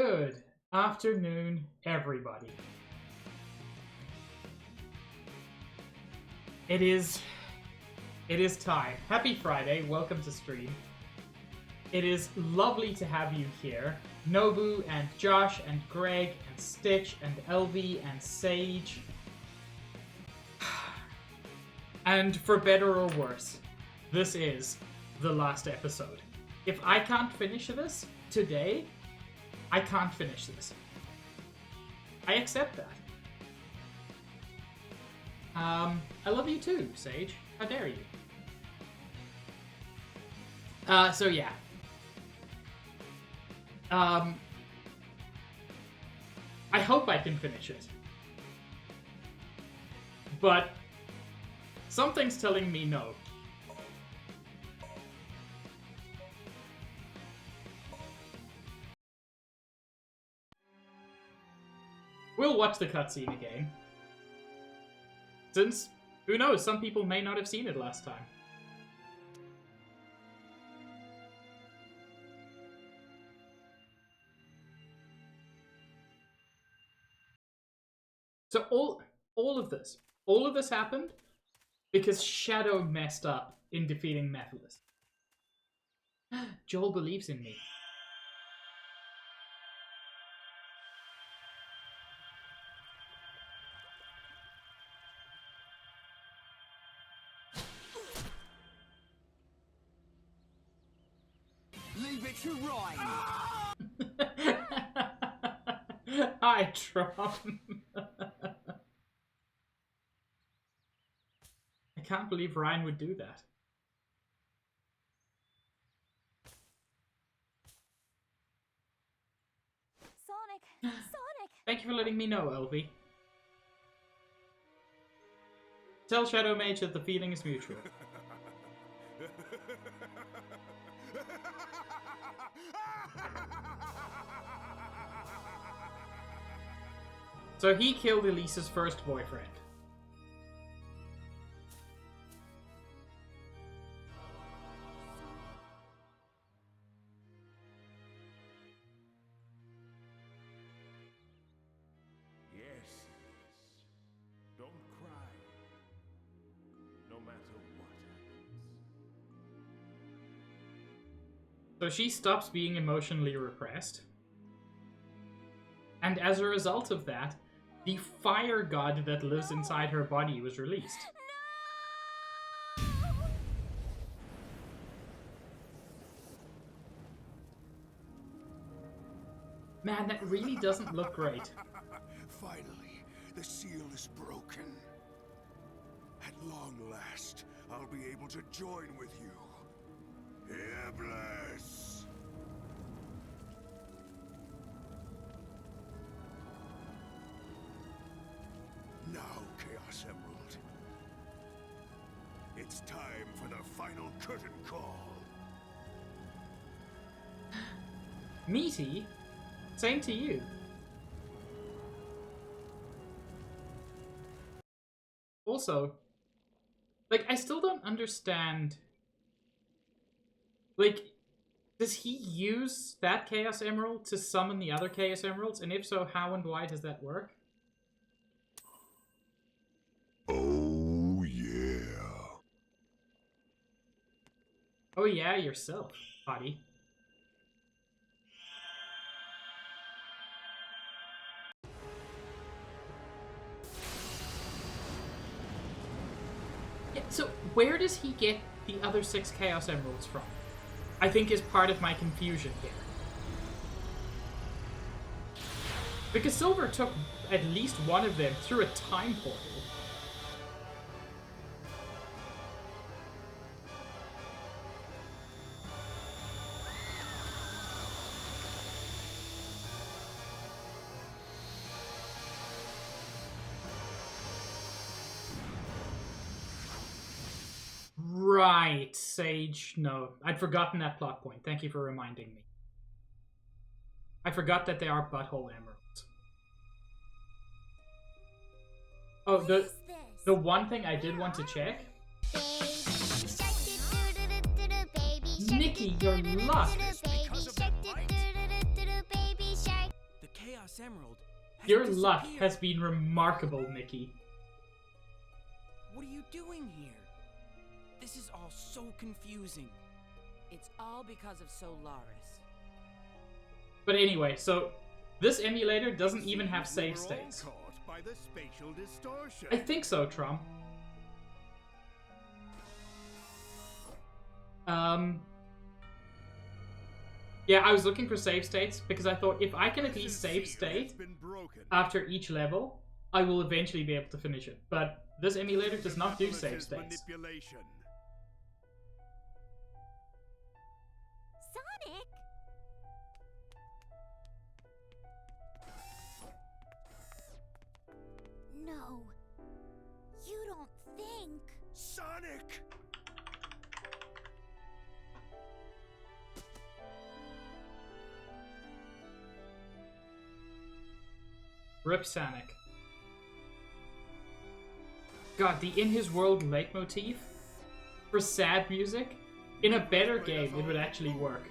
Good afternoon, everybody. It is time. Happy Friday, welcome to stream. It is lovely to have you here. Nobu and Josh and Greg and Stitch and Elvie and Sage. And for better or worse, this is the last episode. If I can't finish this today, I can't finish this. I accept that. I love you too, Sage. How dare you? So yeah. I hope I can finish it. But something's telling me no. We'll watch the cutscene again. Since, who knows, some people may not have seen it last time. So all of this happened because Shadow messed up in defeating Mephiles. Joel believes in me. Leave it to Ryan. Hi, Tron. I can't believe Ryan would do that. Sonic! Thank you for letting me know, Elvie. Tell Shadow Mage that the feeling is mutual. So he killed Elise's first boyfriend. Yes, Elise. Don't cry. No matter what happens. So she stops being emotionally repressed. And as a result of that, the fire god that lives inside her body was released. Man, that really doesn't look great. Finally, the seal is broken. At long last, I'll be able to join with you. Iblis! Now, Chaos Emerald. It's time for the final curtain call. Meaty? Same to you. Also, like, I still don't understand. Like, does he use that Chaos Emerald to summon the other Chaos Emeralds? And if so, how and why does that work? Oh, yeah. Oh yeah, yourself, buddy. Yeah, so where does he get the other 6 Chaos Emeralds from? I think is part of my confusion here. Because Silver took at least one of them through a time portal. Right, Sage. No, I'd forgotten that plot point. Thank you for reminding me. I forgot that they are butthole emeralds. Oh, the one thing I did want to check. Nikki, your luck. Chaos Emerald has Your luck disappeared. has been remarkable, Mickey. What are you doing here? This is all so confusing. It's all because of Solaris. But anyway, so this emulator doesn't even have save We were all states. caught by the spatial distortion. I think so, Trom. Yeah, I was looking for save states because I thought if I can at least save state after each level, I will eventually be able to finish it. But this emulator does not do save states. Manipulation. Sonic! No. You don't think... Sonic! Rip Sonic. God, the In His World leitmotif for sad music, in a better game, it would actually work.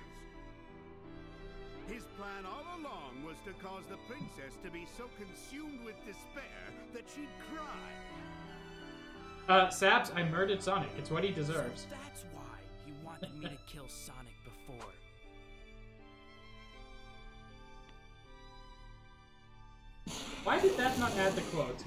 His plan all along was to cause the princess to be so consumed with despair that she'd cry. Sabs, I murdered Sonic. It's what he deserves. So that's why he wanted me to kill Sonic before. Why did that not add the quote?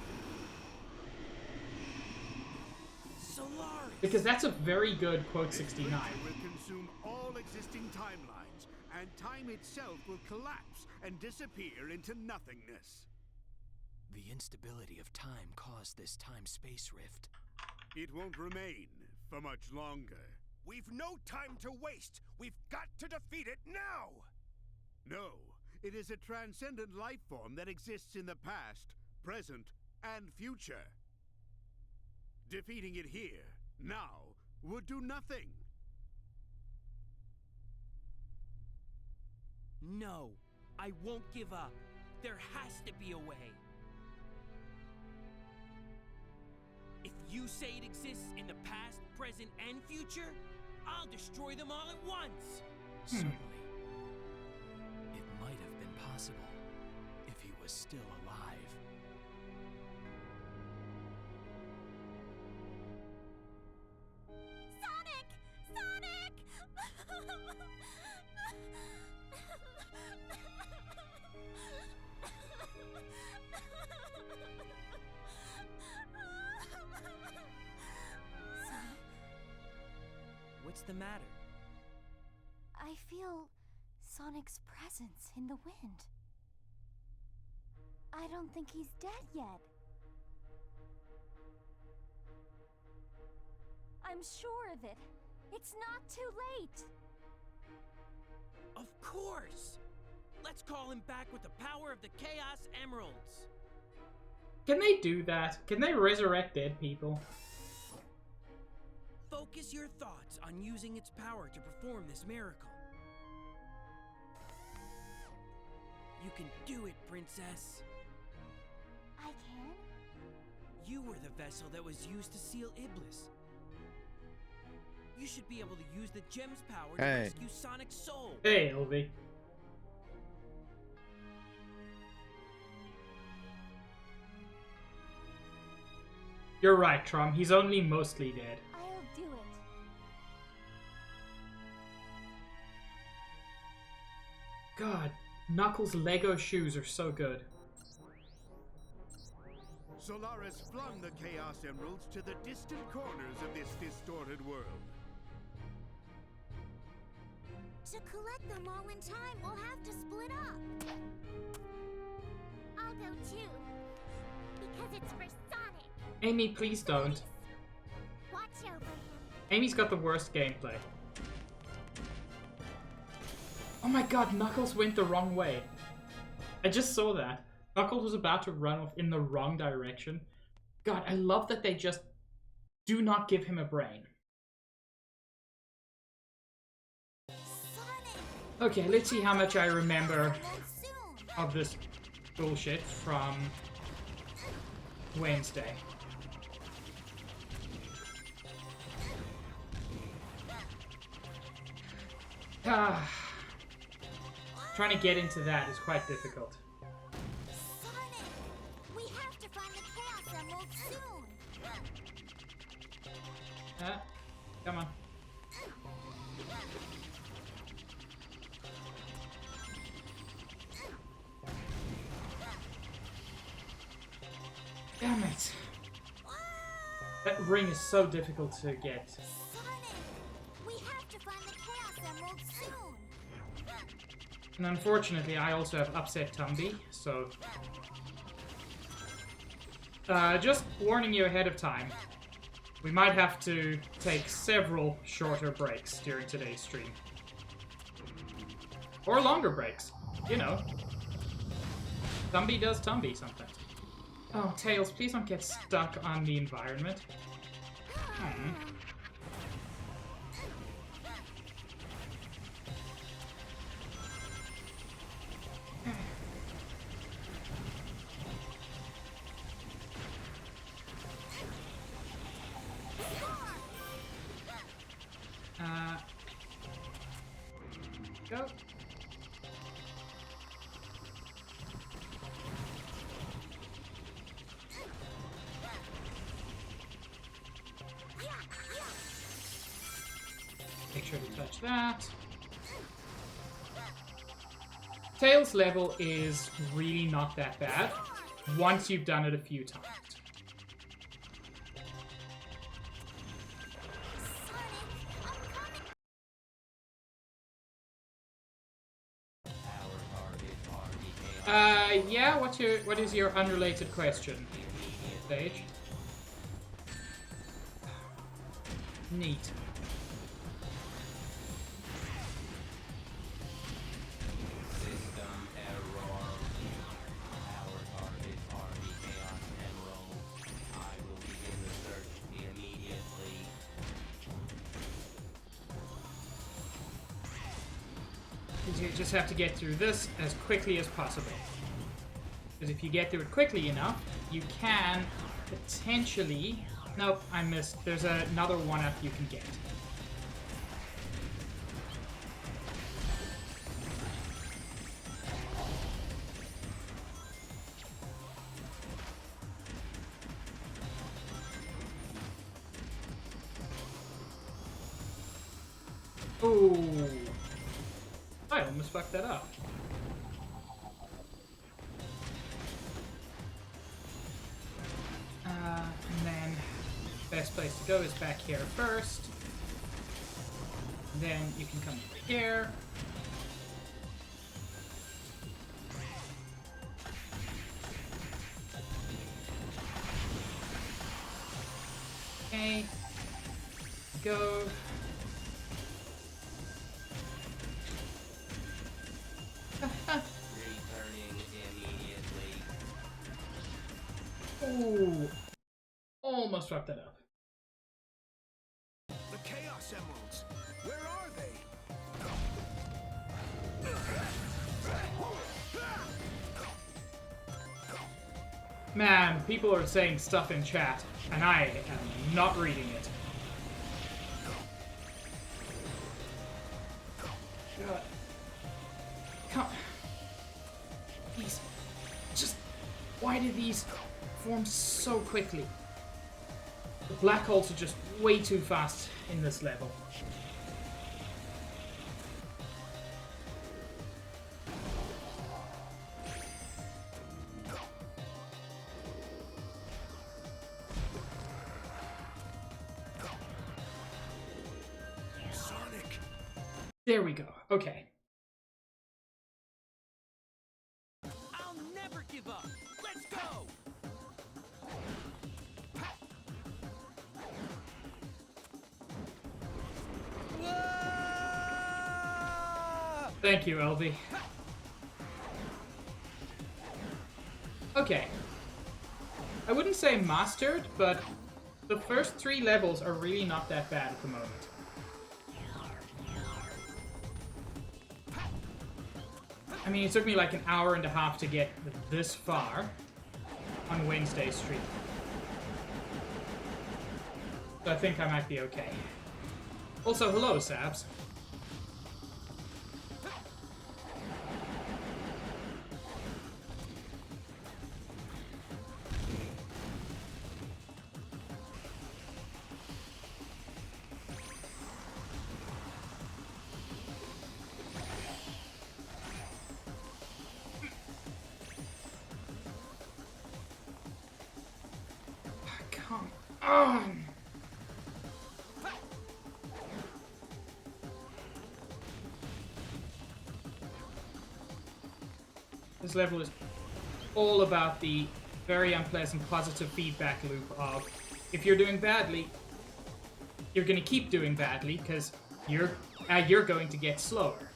Solaris! Because that's a very good quote 69. It will consume all existing timelines, and time itself will collapse and disappear into nothingness. The instability of time caused this time-space rift. It won't remain for much longer. We've no time to waste. We've got to defeat it now! No, it is a transcendent life form that exists in the past, present, and future. Defeating it here, now, would do nothing. No, I won't give up. There has to be a way. If you say it exists in the past, present, and future, I'll destroy them all at once. Certainly. It might have been possible if he was still alive. Sonic! Sonic! What's the matter? I feel Sonic's presence in the wind. I don't think he's dead yet. I'm sure of it. It's not too late. Of course! Let's call him back with the power of the Chaos Emeralds. Can they do that? Can they resurrect dead people? Focus your thoughts on using its power to perform this miracle. You can do it, Princess. I can? You were the vessel that was used to seal Iblis. You should be able to use the gem's power to Hey. rescue Sonic's soul. Hey, Elvie. You're right, Trom. He's only mostly dead. I'll do it. God, Knuckles' Lego shoes are so good. Solaris flung the Chaos Emeralds to the distant corners of this distorted world. To collect them all in time, we'll have to split up. I'll go too. Because it's for Sonic. Amy, please don't. Watch over him. Amy's got the worst gameplay. Oh my god, Knuckles went the wrong way. I just saw that. Knuckles was about to run off in the wrong direction. God, I love that they just do not give him a brain. Sonic! Okay, let's see how much I remember Soon. of this bullshit from Wednesday. Trying to get into that is quite difficult. find the Chaos Emerald soon. Come on. Damn it. That ring is so difficult to get. Sonic, we have to find the Chaos Emerald soon. And unfortunately, I also have upset Tumby, so... just warning you ahead of time. We might have to take several shorter breaks during today's stream. Or longer breaks. You know. Tumby does Tumby sometimes. Oh, Tails, please don't get stuck on the environment. Go. Make sure to touch that. Tails level is really not that bad once you've done it a few times. Yeah, what is your unrelated question, Sage? Neat. System error. Our target are the Chaos Emerald. I will begin the search immediately. You just have to get through this as quickly as possible. Because if you get through it quickly enough, you can potentially... Nope, I missed. There's another one-up you can get. Ooh. I almost fucked that up. And then best place to go is back here first. Then you can come over here. Okay. Go. Returning Ooh. immediately. Almost fucked that up. The Chaos Emeralds! Where are they? Man, people are saying stuff in chat, and I am not reading it. God. Come. These. Just. Why do these form so quickly? The black holes are just way too fast in this level. Sonic! There we go. Okay. I'll never give up. Let's go. Thank you, LV. Okay. I wouldn't say mastered, but the first 3 levels are really not that bad at the moment. I mean, it took me like an hour and a half to get this far on Wednesday's stream. So I think I might be okay. Also, hello, Sabs. come on! This level is all about the very unpleasant positive feedback loop of if you're doing badly, you're going to keep doing badly because you're going to get slower.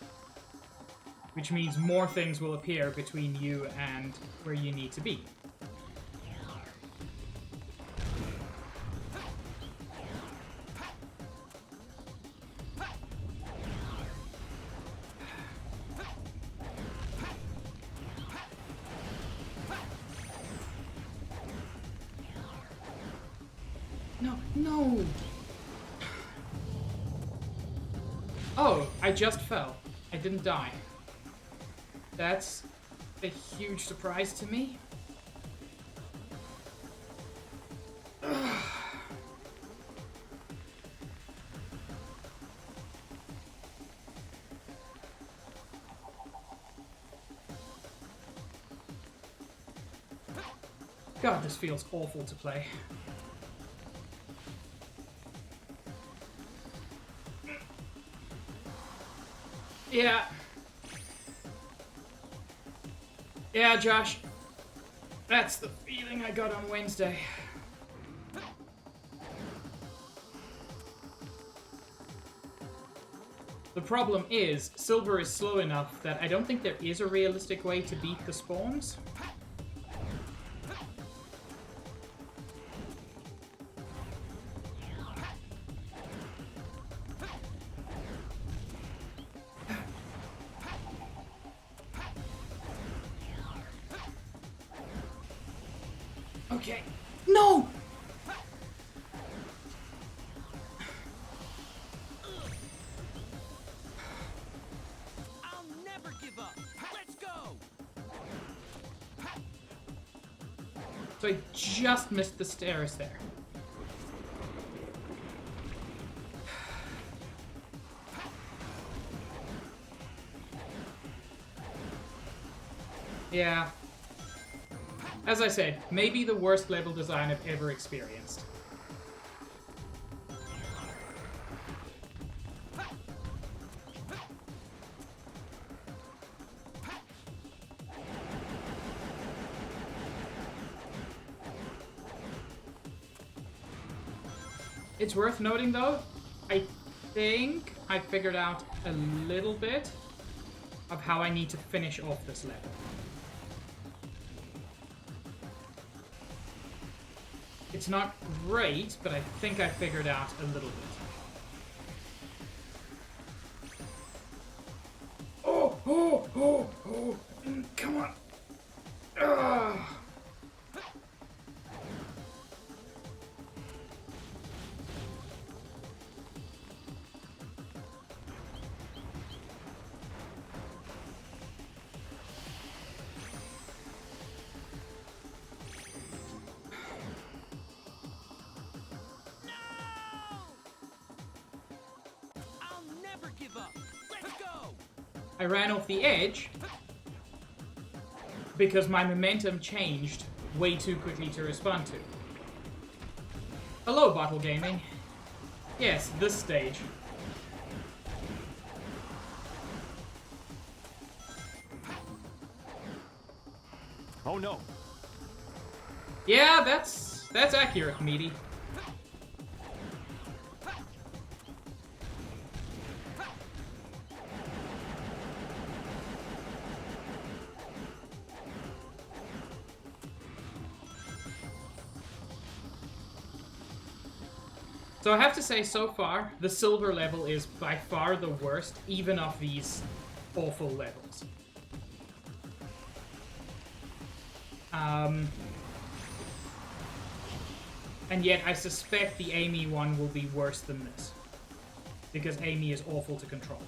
Which means more things will appear between you and where you need to be. No! Oh, I just fell. I didn't die. That's a huge surprise to me. God, this feels awful to play. Yeah. Yeah, Josh. That's the feeling I got on Wednesday. The problem is, Silver is slow enough that I don't think there is a realistic way to beat the spawns. Okay. No! I'll never give up. Let's go. So I just missed the stairs there. Yeah. As I said, maybe the worst level design I've ever experienced. It's worth noting though, I think I figured out a little bit of how I need to finish off this level. It's not great, but I think I figured out a little bit. Oh, come on. Ugh. Give up. Let's go. I ran off the edge because my momentum changed way too quickly to respond to. Hello, Bottle Gaming. Yes, this stage. Oh no. Yeah, that's accurate, Meaty. So I have to say, so far, the silver level is by far the worst, even of these awful levels. And yet I suspect the Amy one will be worse than this, because Amy is awful to control.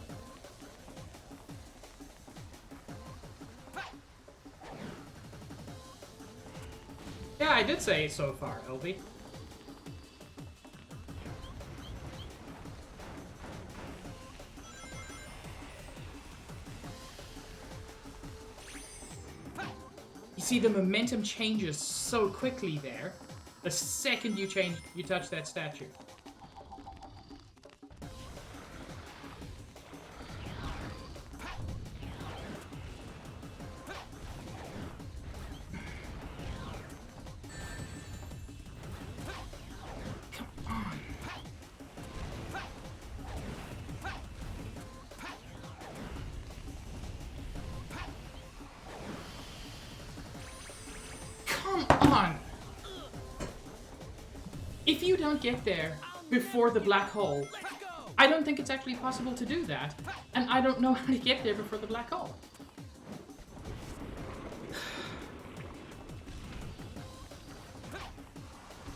Yeah, I did say it so far, Elvie. You see, the momentum changes so quickly there The second you touch that statue. Come on! If you don't get there before the black hole, I don't think it's actually possible to do that. And I don't know how to get there before the black hole.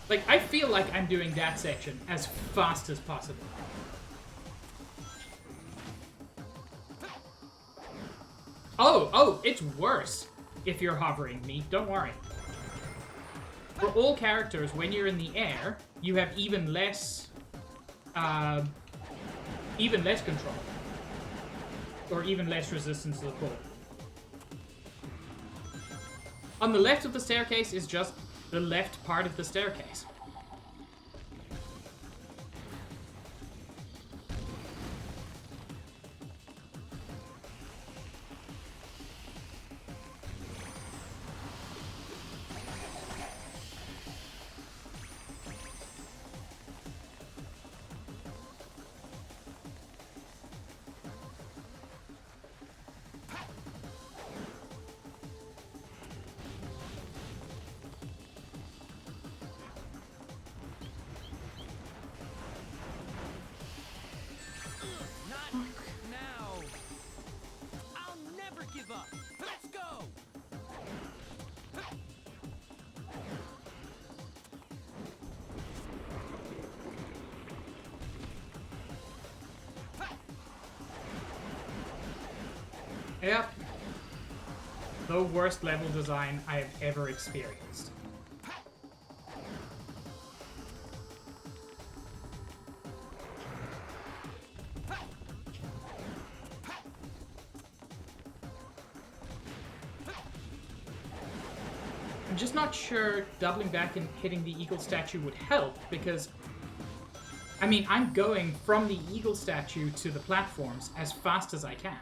Like, I feel like I'm doing that section as fast as possible. Oh, it's worse if you're hovering me. Don't worry. For all characters, when you're in the air, you have even less control. Or even less resistance to the pull. On the left of the staircase is just the left part of the staircase. Yep. The worst level design I have ever experienced. I'm just not sure doubling back and hitting the eagle statue would help, because I mean, I'm going from the eagle statue to the platforms as fast as I can.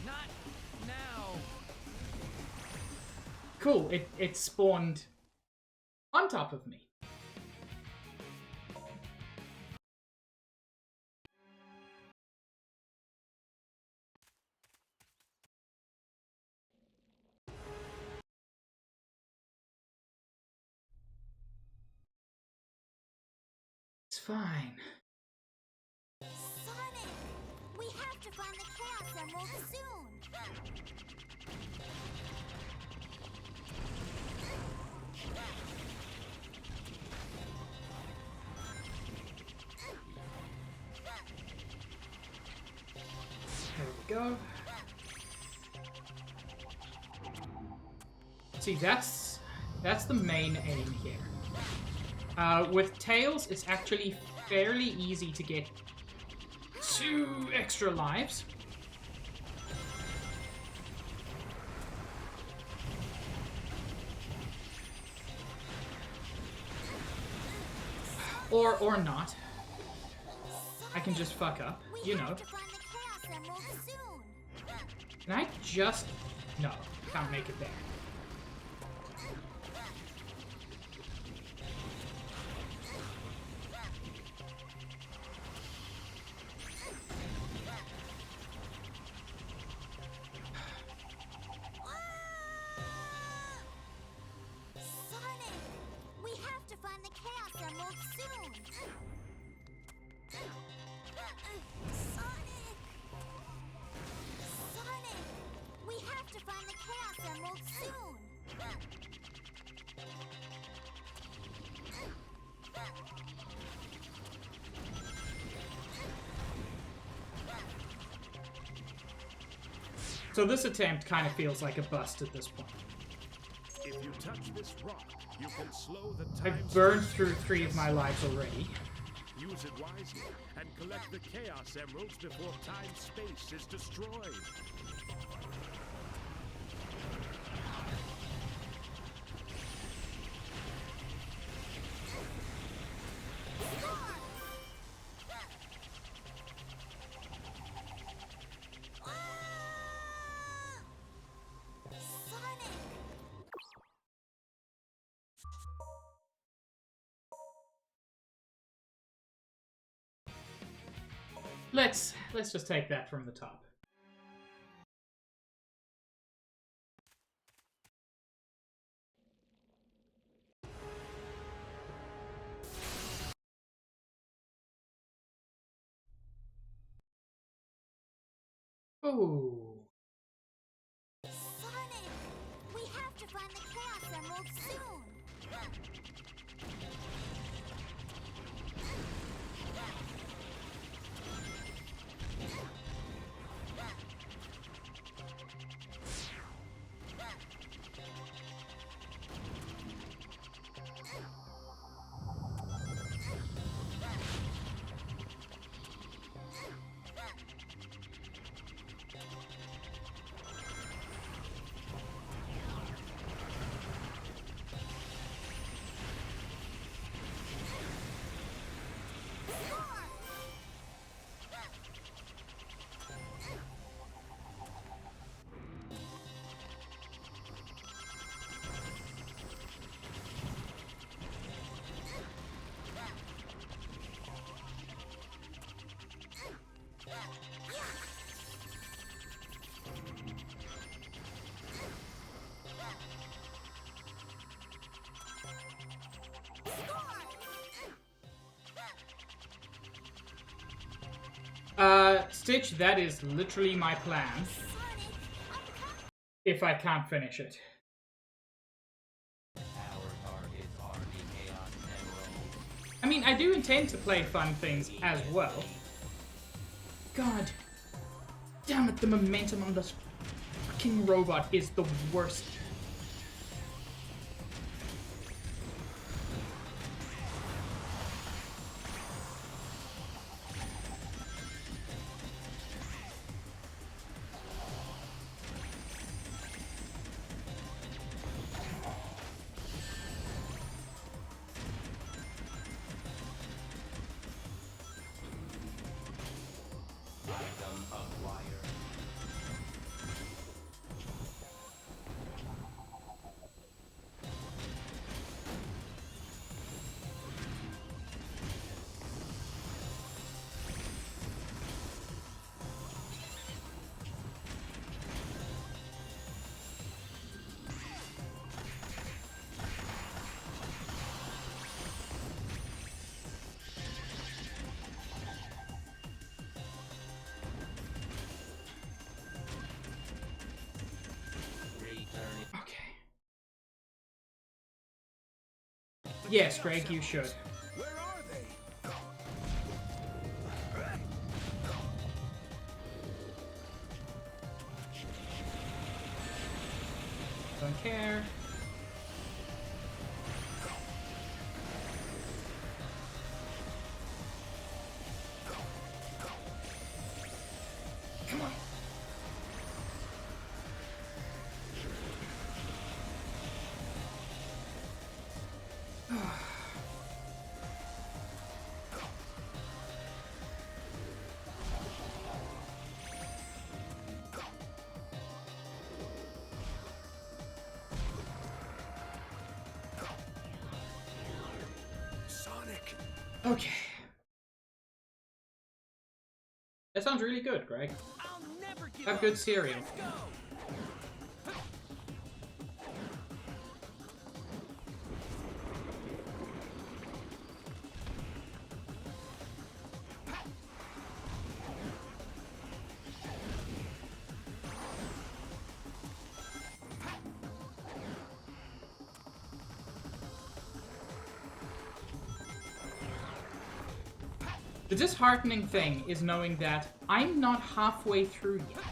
Not now. Cool, it spawned on top of me. It's fine. Sonic! We have to find the Chaos Emerald soon! There we go. See, that's the main aim here. With Tails, it's actually fairly easy to get 2 extra lives. Or not. I can just fuck up, you know. Can I just... No, can't make it there. So this attempt kind of feels like a bust at this point. If you touch this rock, you can slow the time. I've burned through 3 of my lives already. Use it wisely and collect the Chaos Emeralds before time-space is destroyed. Let's just take that from the top. Ooh. Sonic! We have to find the Chaos Emerald soon! Stitch, that is literally my plan. If I can't finish it. Our targets are the Chaos Emerald. I mean, I do intend to play fun things as well. God. Damn it, the momentum on this fucking robot is the worst. Item acquired. Returning. Okay. Yes, Greg, you should. Where are they? Don't care. Come on. Sonic! Okay. That sounds really good, Greg. I'll never give Have up. good cereal. Let's go. The disheartening thing is knowing that I'm not halfway through yet.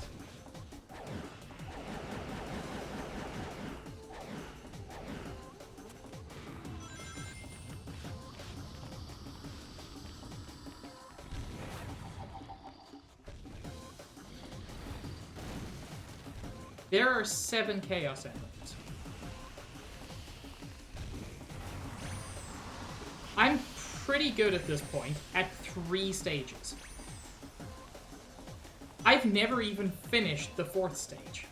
There are 7 Chaos Emeralds. I'm pretty good at this point at 3 stages. I've never even finished the 4th stage.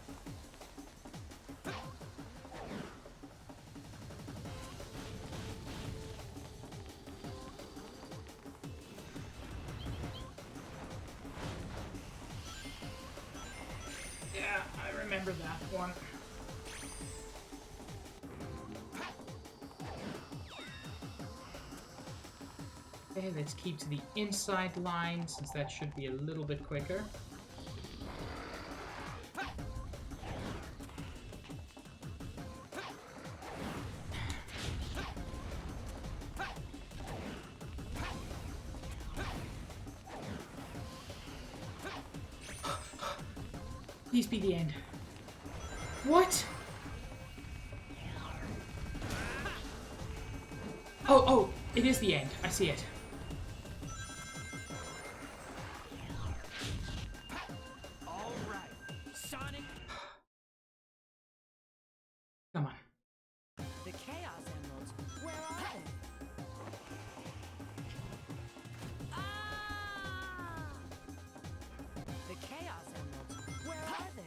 Yeah, I remember that one. Okay, let's keep to the inside line, since that should be a little bit quicker. Please be the end. What? Oh, it is the end. I see it. All right, Sonic. Come on. The Chaos Emeralds, where are they? Ah! The Chaos Emeralds, where are they?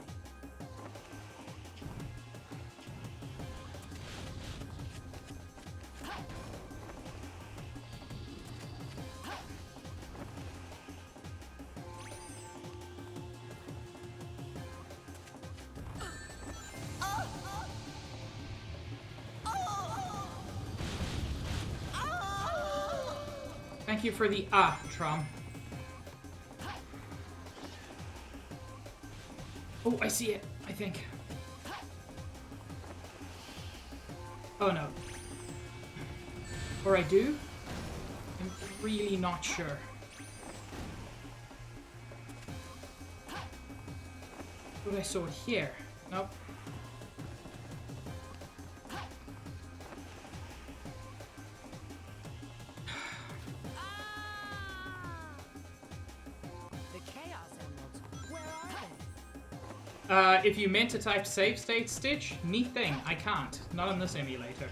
Thank you for the Trom. Oh, I see it, I think. Oh no. Or I do? I'm really not sure. But I saw it here. Nope. The Chaos Emeralds, where are they? If you meant to type save state, Stitch, neat thing. I can't. Not on this emulator.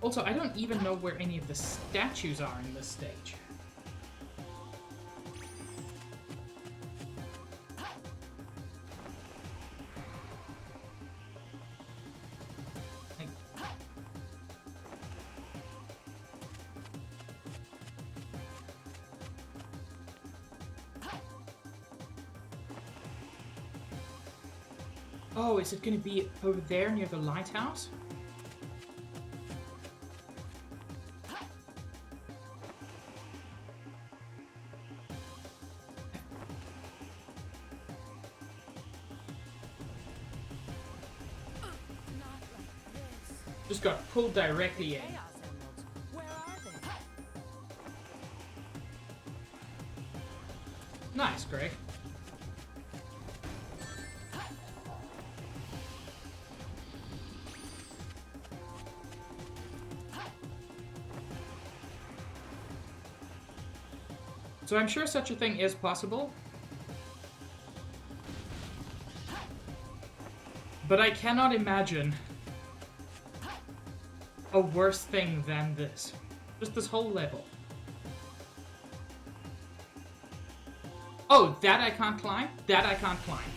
Also, I don't even know where any of the statues are in this stage. Like- Oh, is it going to be over there near the lighthouse? Not like this. Just got pulled directly in. Chaos Emeralds, where are they? Nice, Greg. So I'm sure such a thing is possible. But I cannot imagine a worse thing than this. Just this whole level. Oh, that I can't climb? That I can't climb.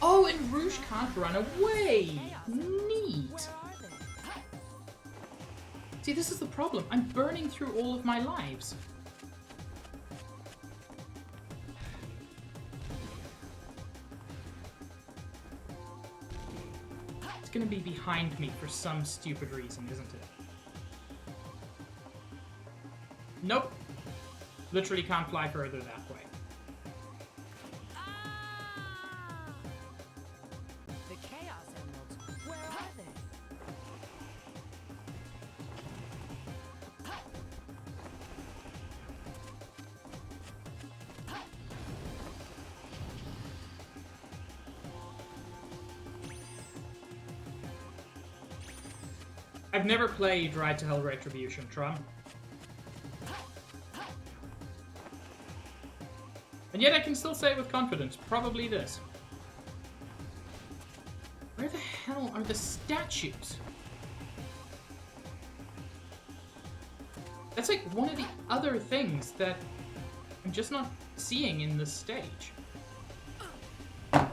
Oh, and Rouge can't run away! Neat! Where are they? See, this is the problem. I'm burning through all of my lives. It's gonna be behind me for some stupid reason, isn't it? Nope. Literally can't fly further that way. Ah! The Chaos Emeralds, where are they? I've never played Ride to Hell Retribution, Tron. And yet I can still say with confidence, probably this. hell are the statues? That's like one of the other things that I'm just not seeing in the stage. Not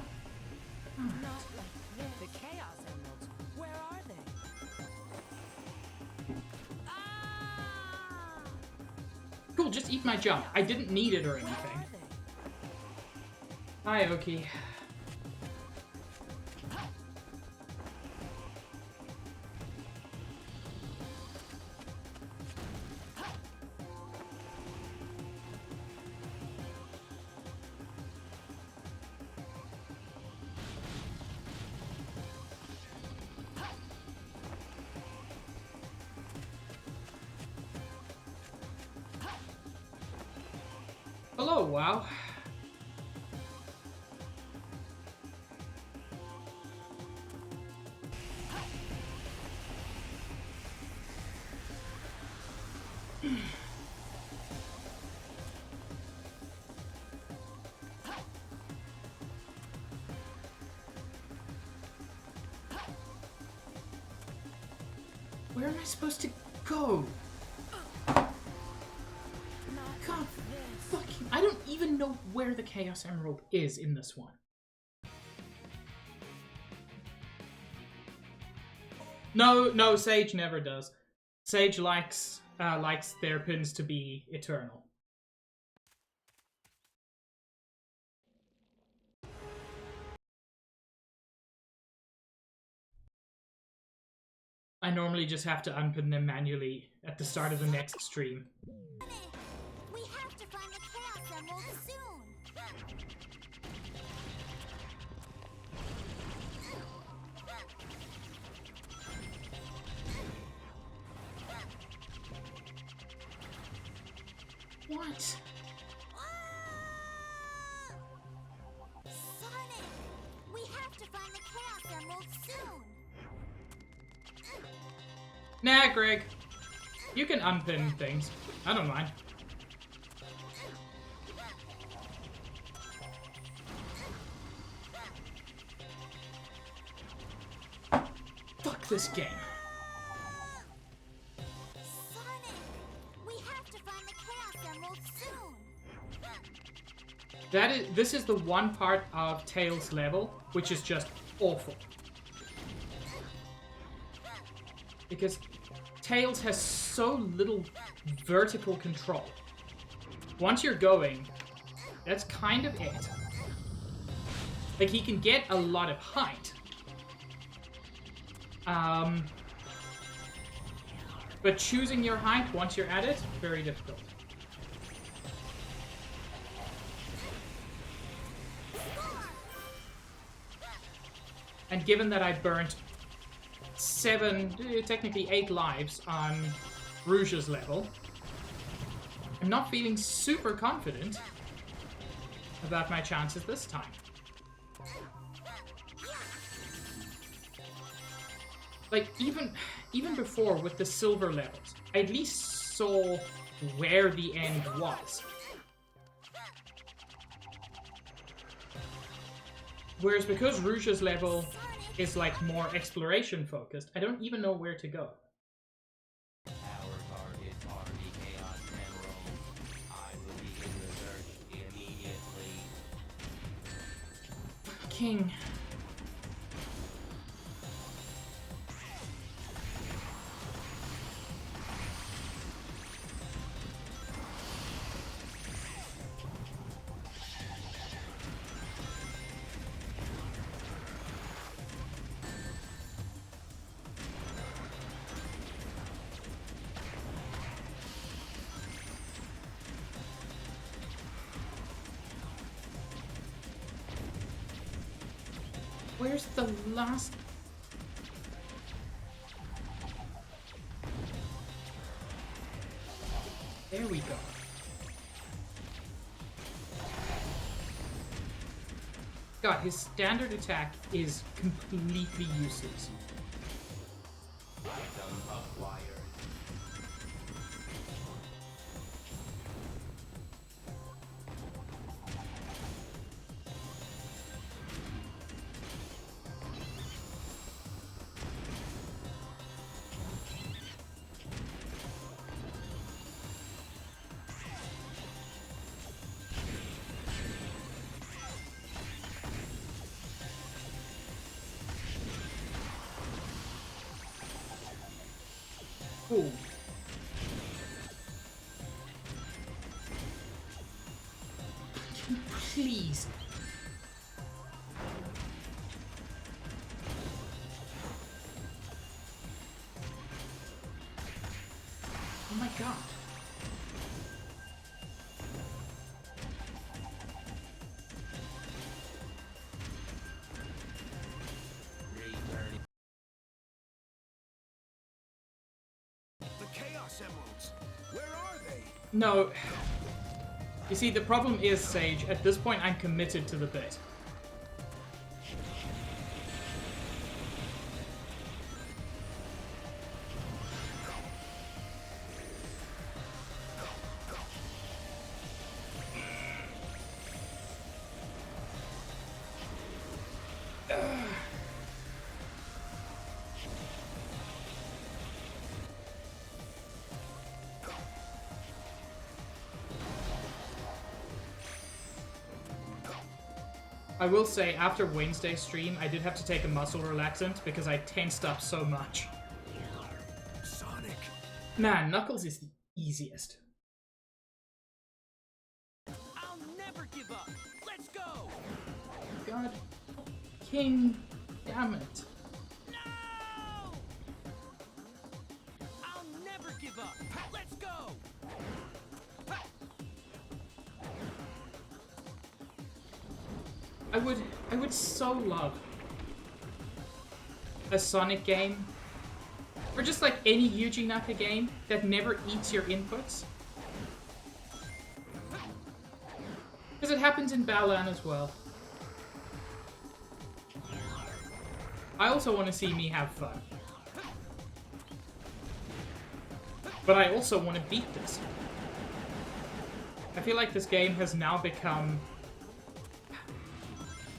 like this. The Chaos Emeralds. Where are they? Ah! Cool, just eat my jump. I didn't need it or anything. Are they? Hi, Oki. Hello, WoW. Where am I supposed to go? Not God like this. fucking... I don't even know where the Chaos Emerald is in this one. No, Sage never does. Sage likes their pins to be eternal. I normally just have to unpin them manually at the start of the next stream. We have to find the Chaos Emerald soon. What? Ah! Sonic, we have to find the Chaos Emerald soon. Nah, Greg. You can unpin things. I don't mind. Fuck this game. Sonic, we have to find the Chaos Emerald soon. This is the one part of Tails' level which is just awful. Because Tails has so little vertical control. Once you're going, that's kind of it. Like, he can get a lot of height. But choosing your height once you're at it, very difficult. And given that I burnt 8 lives on Rouge's level, I'm not feeling super confident about my chances this time. Like, even before with the silver levels, I at least saw where the end was. Whereas because Rouge's level is like more exploration focused, I don't even know where to go. Our targets are the Chaos Emerald. I will begin the search immediately. King. Where's the last... There we go. God, his standard attack is completely useless. Item acquired. Ooh. Please. Oh my god. Returning. The Chaos Emeralds. Where are they? No. You see, the problem is, Sage, at this point I'm committed to the bit. I will say, after Wednesday's stream, I did have to take a muscle relaxant because I tensed up so much. Sonic. Man, Knuckles is the easiest. I'll never give up. Let's go. God. King. Damn it. No! I'll never give up. Let's go. I would so love a Sonic game, or just like any Yuji Naka game that never eats your inputs. Because it happens in Balan as well. I also want to see me have fun. But I also want to beat this. I feel like this game has now become...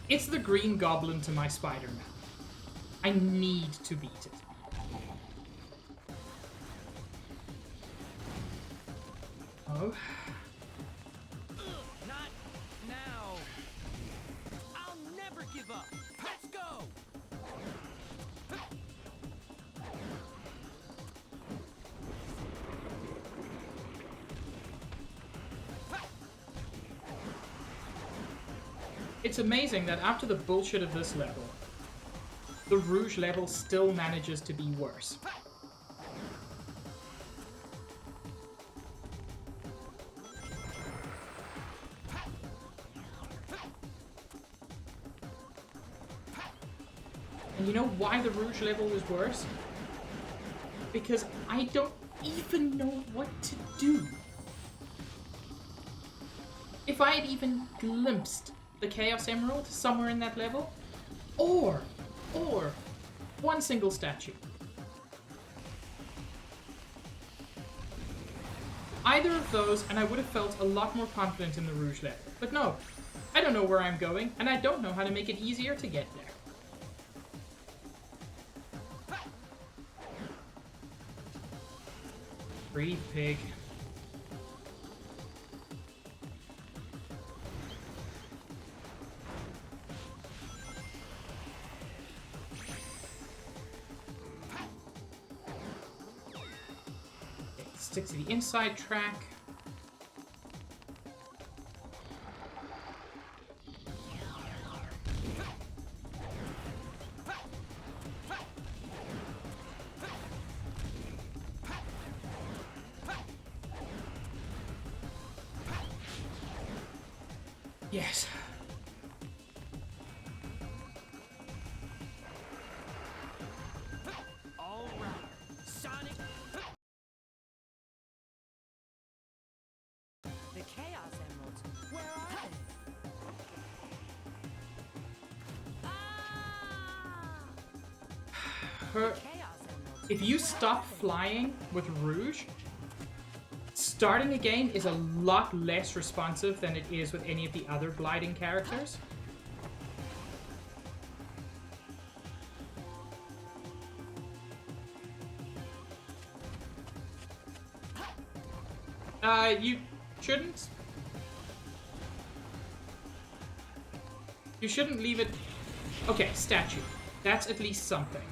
It's the Green Goblin to my Spider-Man. I need to beat it. Oh. Not now. I'll never give up. Let's go. It's amazing that after the bullshit of this level, the Rouge level still manages to be worse. And you know why the Rouge level is worse? Because I don't even know what to do. If I had even glimpsed the Chaos Emerald somewhere in that level, or one single statue. Either of those, and I would have felt a lot more confident in the Rouge level. But no, I don't know where I'm going, and I don't know how to make it easier to get there. Breathe, pig. Stick to the inside track. Yes. All right. Sonic. The Chaos Emeralds. Where are they? Her, Chaos Emeralds. if you stop flying with Rouge, starting a game is a lot less responsive than it is with any of the other gliding characters. You shouldn't. You shouldn't leave it... Okay, statue. That's at least something.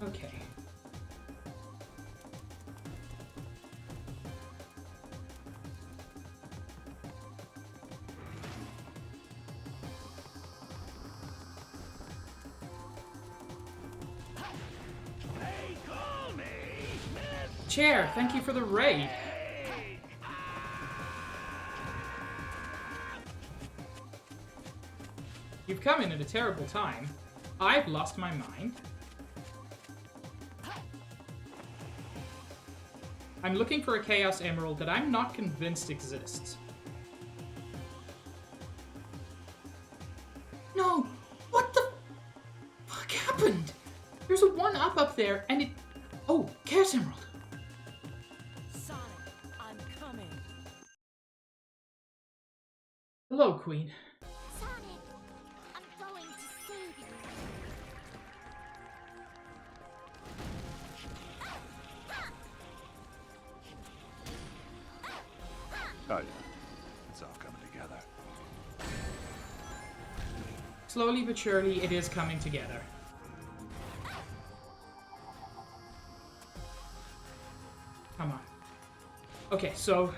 Okay. Chair, thank you for the raid. You've come in at a terrible time. I've lost my mind. I'm looking for a Chaos Emerald that I'm not convinced exists. No! What the fuck happened? There's a 1-up up there, and it... Oh, Chaos Emerald. Sonic, I'm coming. Hello, Queen. Sonic, I'm going to save you. Oh yeah, it's all coming together. Slowly but surely, it is coming together. Come on. Okay, so...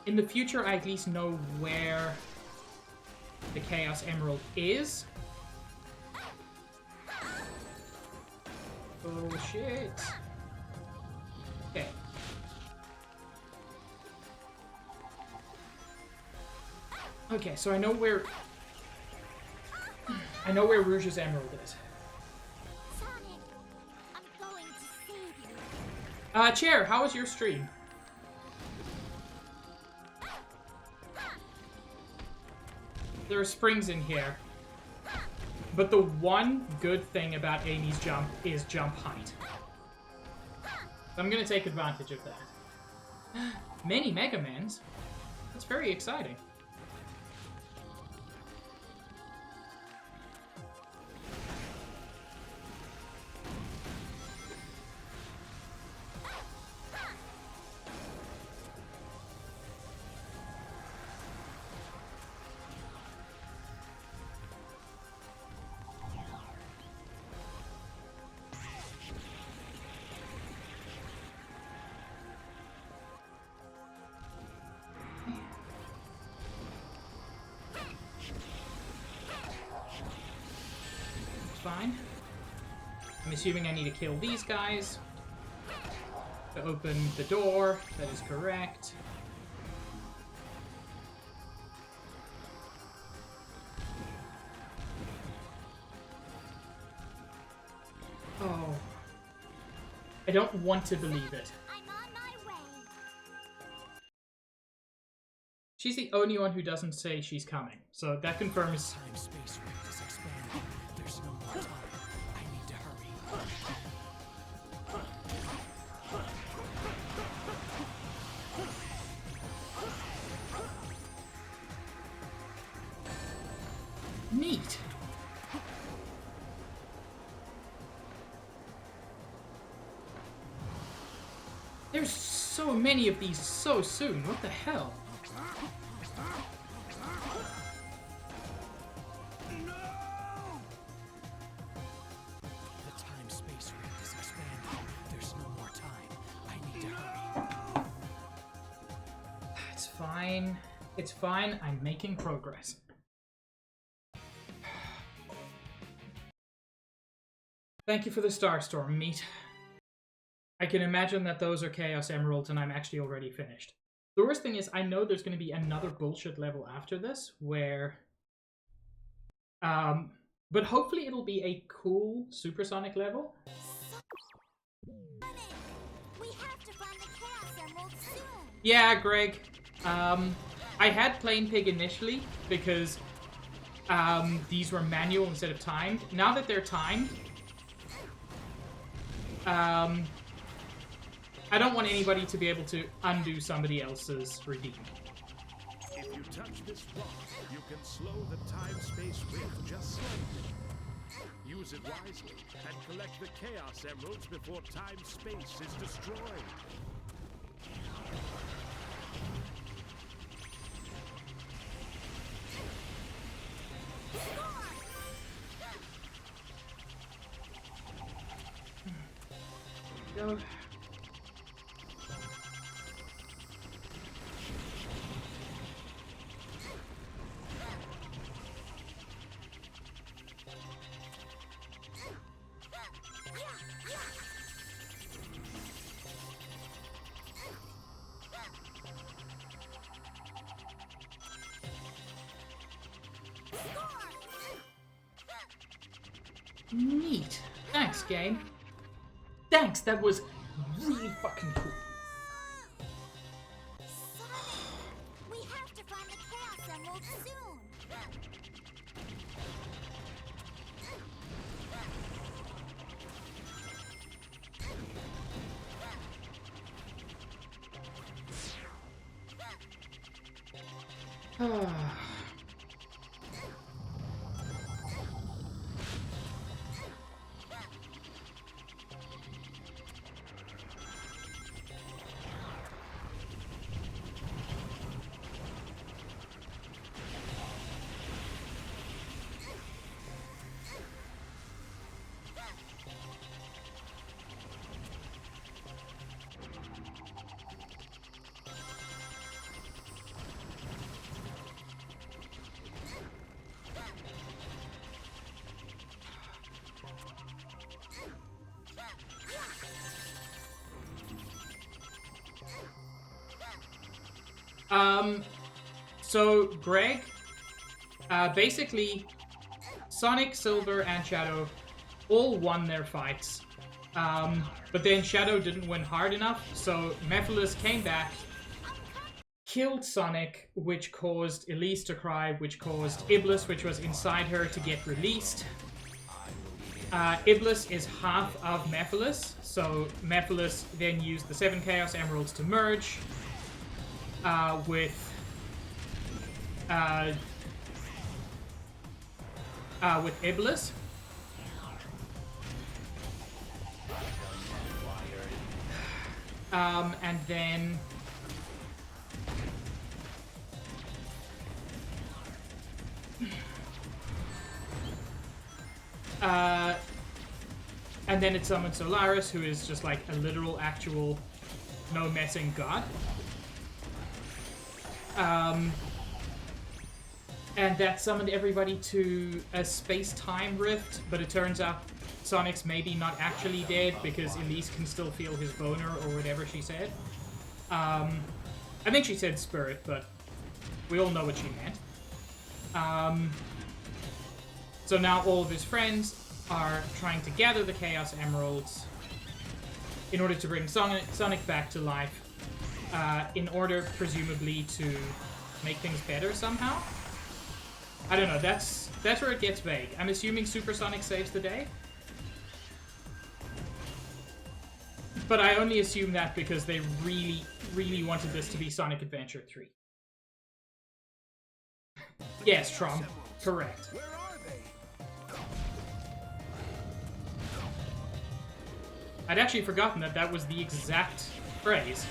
in the future, I at least know where the Chaos Emerald is. Oh, shit. Okay. Okay, so I know where Rouge's Emerald is. Sonic, I'm going to save you. Chair, how was your stream? There are springs in here. But the one good thing about Amy's jump is jump height. So I'm gonna take advantage of that. Many Mega Mans? That's very exciting. Fine. I'm assuming I need to kill these guys to open the door. That is correct. Oh. I don't want to believe it. I'm on my way. She's the only one who doesn't say she's coming, so that confirms. Time-space rift is expanding. There's no more time. I need to hurry. Neat. There's so many of these so soon. What the hell? The time-space rift is expanding. There's no more time. I need to hurry. It's fine. It's fine. I'm making progress. Thank you for the Starstorm, meat. I can imagine that those are Chaos Emeralds and I'm actually already finished. The worst thing is I know there's going to be another bullshit level after this where... but hopefully it'll be a cool supersonic level. Sonic, we have to find the Chaos Emerald soon. Yeah, Greg. I had Plain Pig initially because these were manual instead of timed. Now that they're timed, I don't want anybody to be able to undo somebody else's redeem. If you touch this rock, you can slow the time-space rift just slightly. Use it wisely and collect the Chaos Emeralds before time-space is destroyed. go. Neat. Thanks, game. Thanks, that was really fucking cool. Sonic, we have to find the Chaos Emerald soon. So Greg, basically, Sonic, Silver, and Shadow all won their fights. But then Shadow didn't win hard enough, so Mephiles came back, killed Sonic, which caused Elise to cry, which caused Iblis, which was inside her, to get released. Iblis is half of Mephiles, so Mephiles then used the 7 Chaos Emeralds to merge with Iblis. And then it summoned Solaris, who is just like a literal, actual, no messing god. And that summoned everybody to a space-time rift, but it turns out Sonic's maybe not actually dead because Elise can still feel his boner, or whatever she said. I think she said spirit, but we all know what she meant. So now all of his friends are trying to gather the Chaos Emeralds in order to bring Sonic back to life, in order, presumably, to make things better somehow. I don't know, that's where it gets vague. I'm assuming Super Sonic saves the day. But I only assume that because they really, really wanted this to be Sonic Adventure 3. Yes, Trom. Correct. Where are they? I'd actually forgotten that was the exact phrase.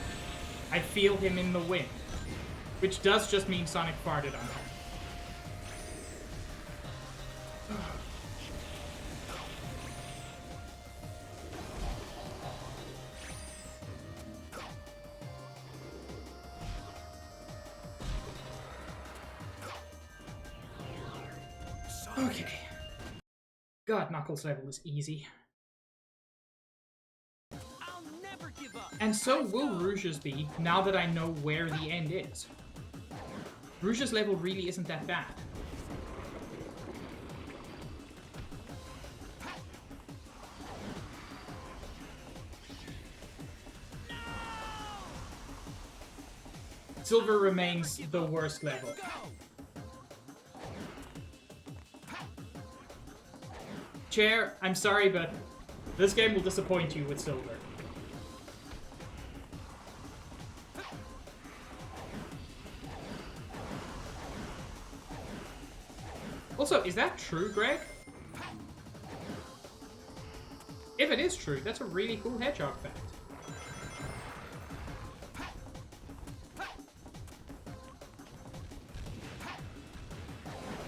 I feel him in the wind. Which does just mean Sonic farted on him. Okay. God, Knuckles level is easy. I'll never give up. And so will Rouge's be, now that I know where the end is. Rouge's level really isn't that bad. Silver remains the worst level. Chair, I'm sorry, but this game will disappoint you with Silver. Also, is that true, Greg? If it is true, that's a really cool hedgehog fact.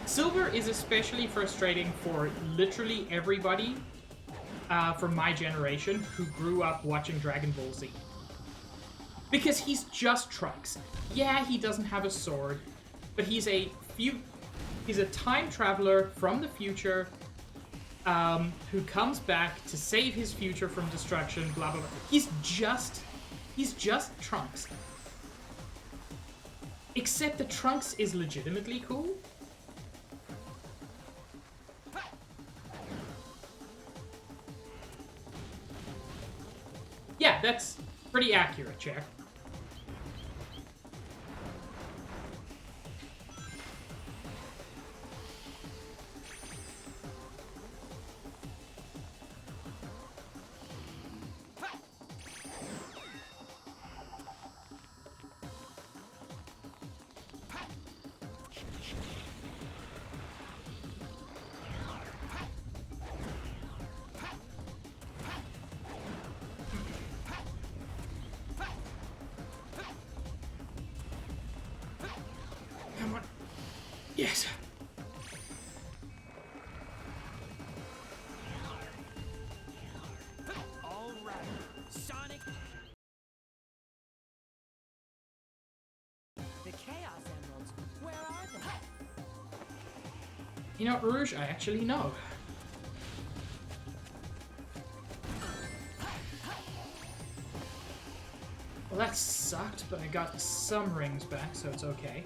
Silver is especially frustrating for literally everybody from my generation who grew up watching Dragon Ball Z. Because he's just Trunks. Yeah, he doesn't have a sword, but he's a time traveler from the future who comes back to save his future from destruction, blah, blah, blah. He's just Trunks. Except that Trunks is legitimately cool. Yeah, that's pretty accurate, Jack. Come on. Yes. All right, Sonic. The Chaos Emeralds, where are they? You know, Rouge, I actually know. Well, that sucked, but I got some rings back, so it's okay.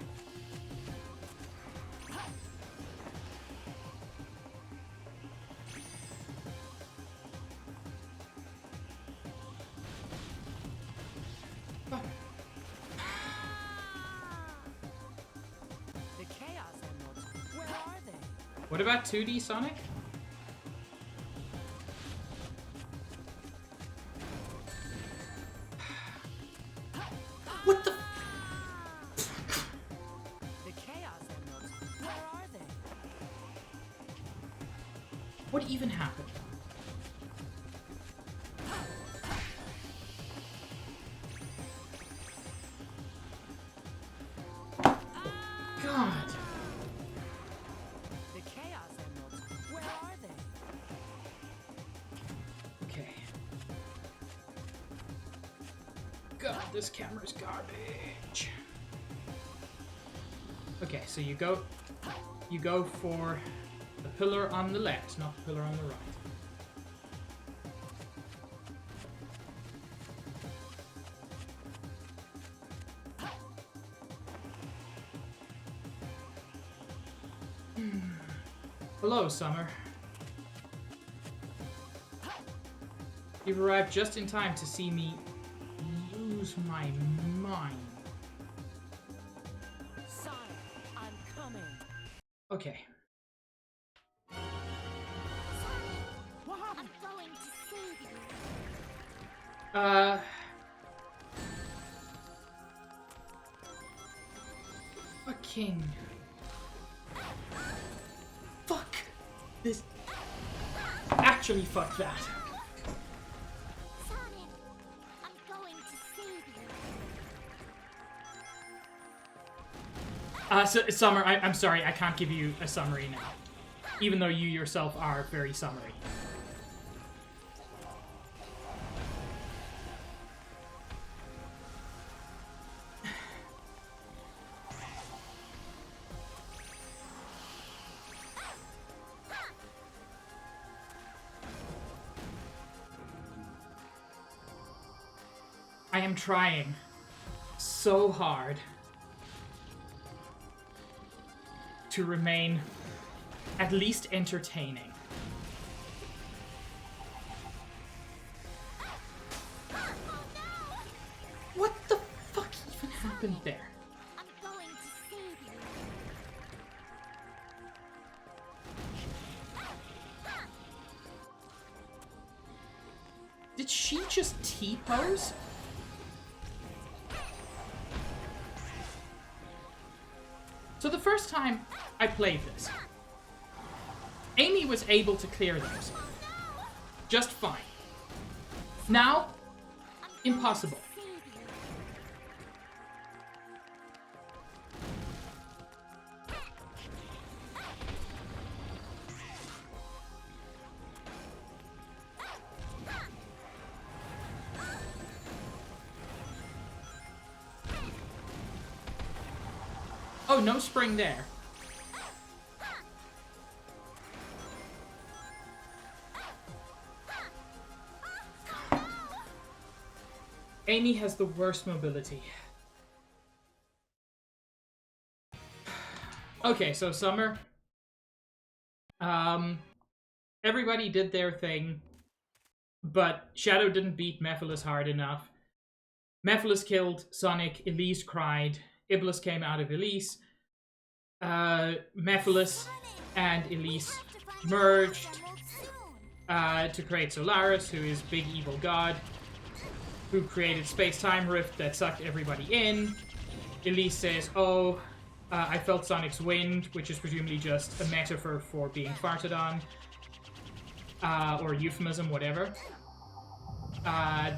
Fuck. The Chaos Emeralds, where are they? What about 2D Sonic? What the? The Chaos Emeralds, where are they? What even happened? God. The Chaos Emeralds, where are they? Okay. God, this camera's garbage. Okay, so you go for the pillar on the left, not the pillar on the right. Hello, Summer. You've arrived just in time to see me lose my mind. Sonic, I'm coming. Okay. I'm going to save you. Fucking. Fuck. This. Actually, fuck that. Sonic, I'm going to save you. Summer, I'm sorry, I can't give you a summary now. Even though you yourself are very summary. I am trying so hard to remain at least entertaining. What the fuck even happened there? I'm going to save you. Did she just T-pose? So the first time I played this, Amy was able to clear those just fine. Now, impossible. Save you. Oh, no spring there. Amy has the worst mobility. Okay, so Summer. Everybody did their thing, but Shadow didn't beat Mephiles hard enough. Mephiles killed Sonic, Elise cried, Iblis came out of Elise. Mephiles and Elise merged to create Solaris, who is big evil god, who created space-time rift that sucked everybody in. Elise says, oh, I felt Sonic's wind, which is presumably just a metaphor for being farted on. Or euphemism, whatever.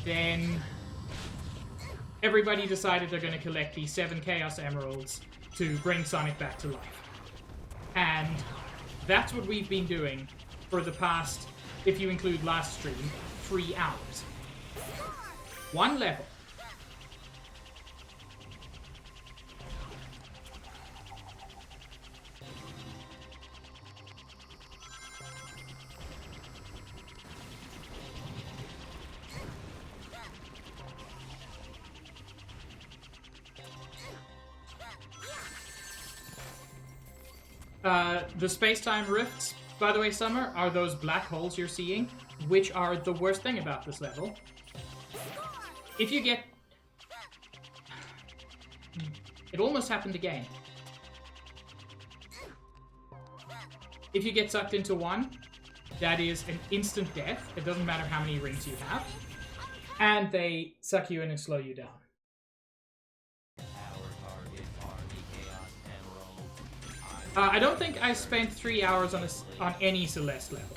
Then everybody decided they're going to collect these 7 Chaos Emeralds to bring Sonic back to life. And that's what we've been doing for the past, if you include last stream, 3 hours. 1 level. The space-time rifts, by the way, Summer, are those black holes you're seeing, which are the worst thing about this level. If you get... It almost happened again. If you get sucked into one, that is an instant death. It doesn't matter how many rings you have. And they suck you in and slow you down. I don't think I spent 3 hours on any Celeste level.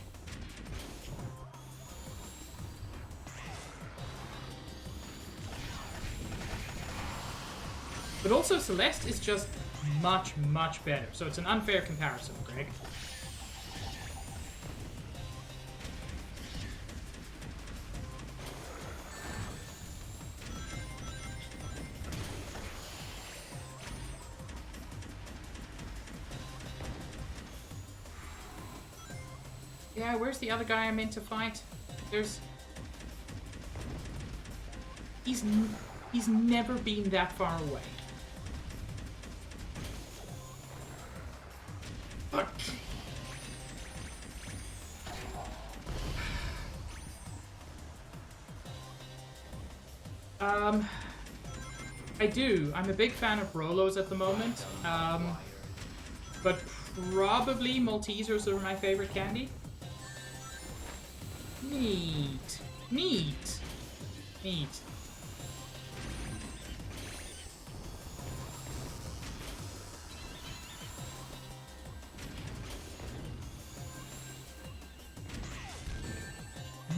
But also Celeste is just much, much better. So it's an unfair comparison, Greg. Yeah, where's the other guy I meant to fight? There's... He's never been that far away. Fuck. I do. I'm a big fan of Rolos at the moment. But probably Maltesers are my favorite candy. Neat. Neat. Neat.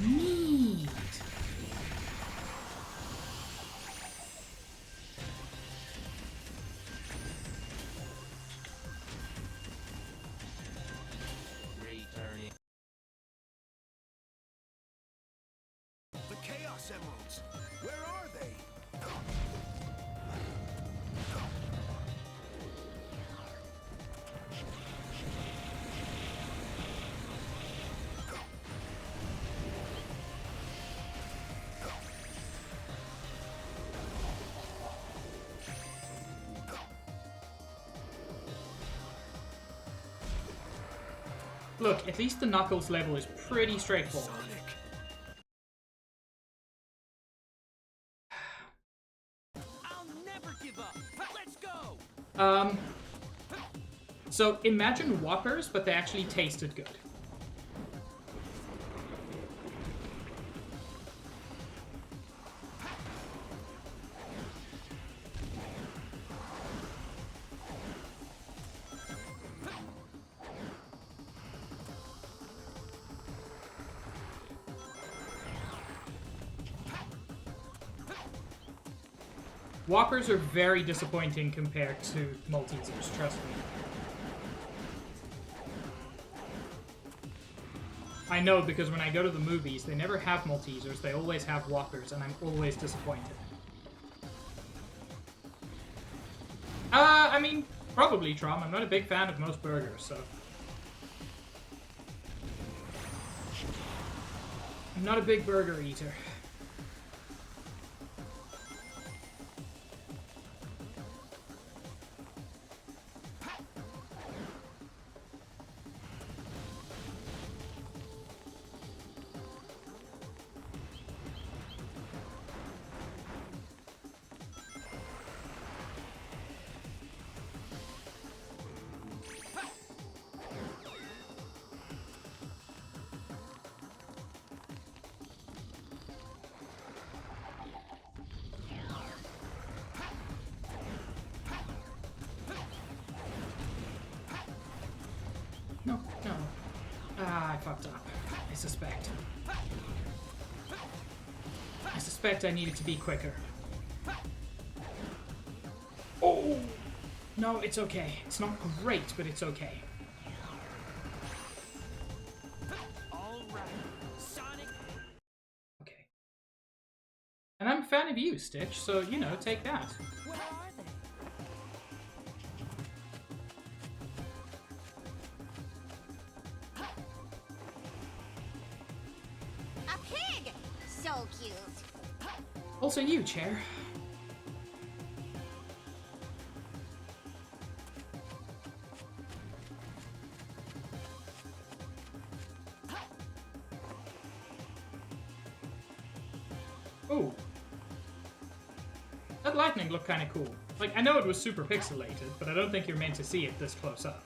Neat. Returning. The Chaos Emeralds! Where are they? Look, at least the Knuckles level is pretty straightforward. Sonic! I'll never give up. Let's go. So imagine Whoppers, but they actually tasted good. Whoppers are very disappointing compared to Maltesers, trust me. I know, because when I go to the movies, they never have Maltesers, they always have Whoppers, and I'm always disappointed. I mean, Probably Trom. I'm not a big fan of most burgers, so... I'm not a big burger eater. No, no. Ah, I fucked up. I suspect. I suspect I needed to be quicker. Oh! No, it's okay. It's not great, but it's okay. Alright, Sonic. Okay. And I'm a fan of you, Stitch, so, you know, take that. Where are they? A pig! So cute. Also you, Chair. Ooh. That lightning looked kind of cool. Like, I know it was super pixelated, but I don't think you're meant to see it this close up.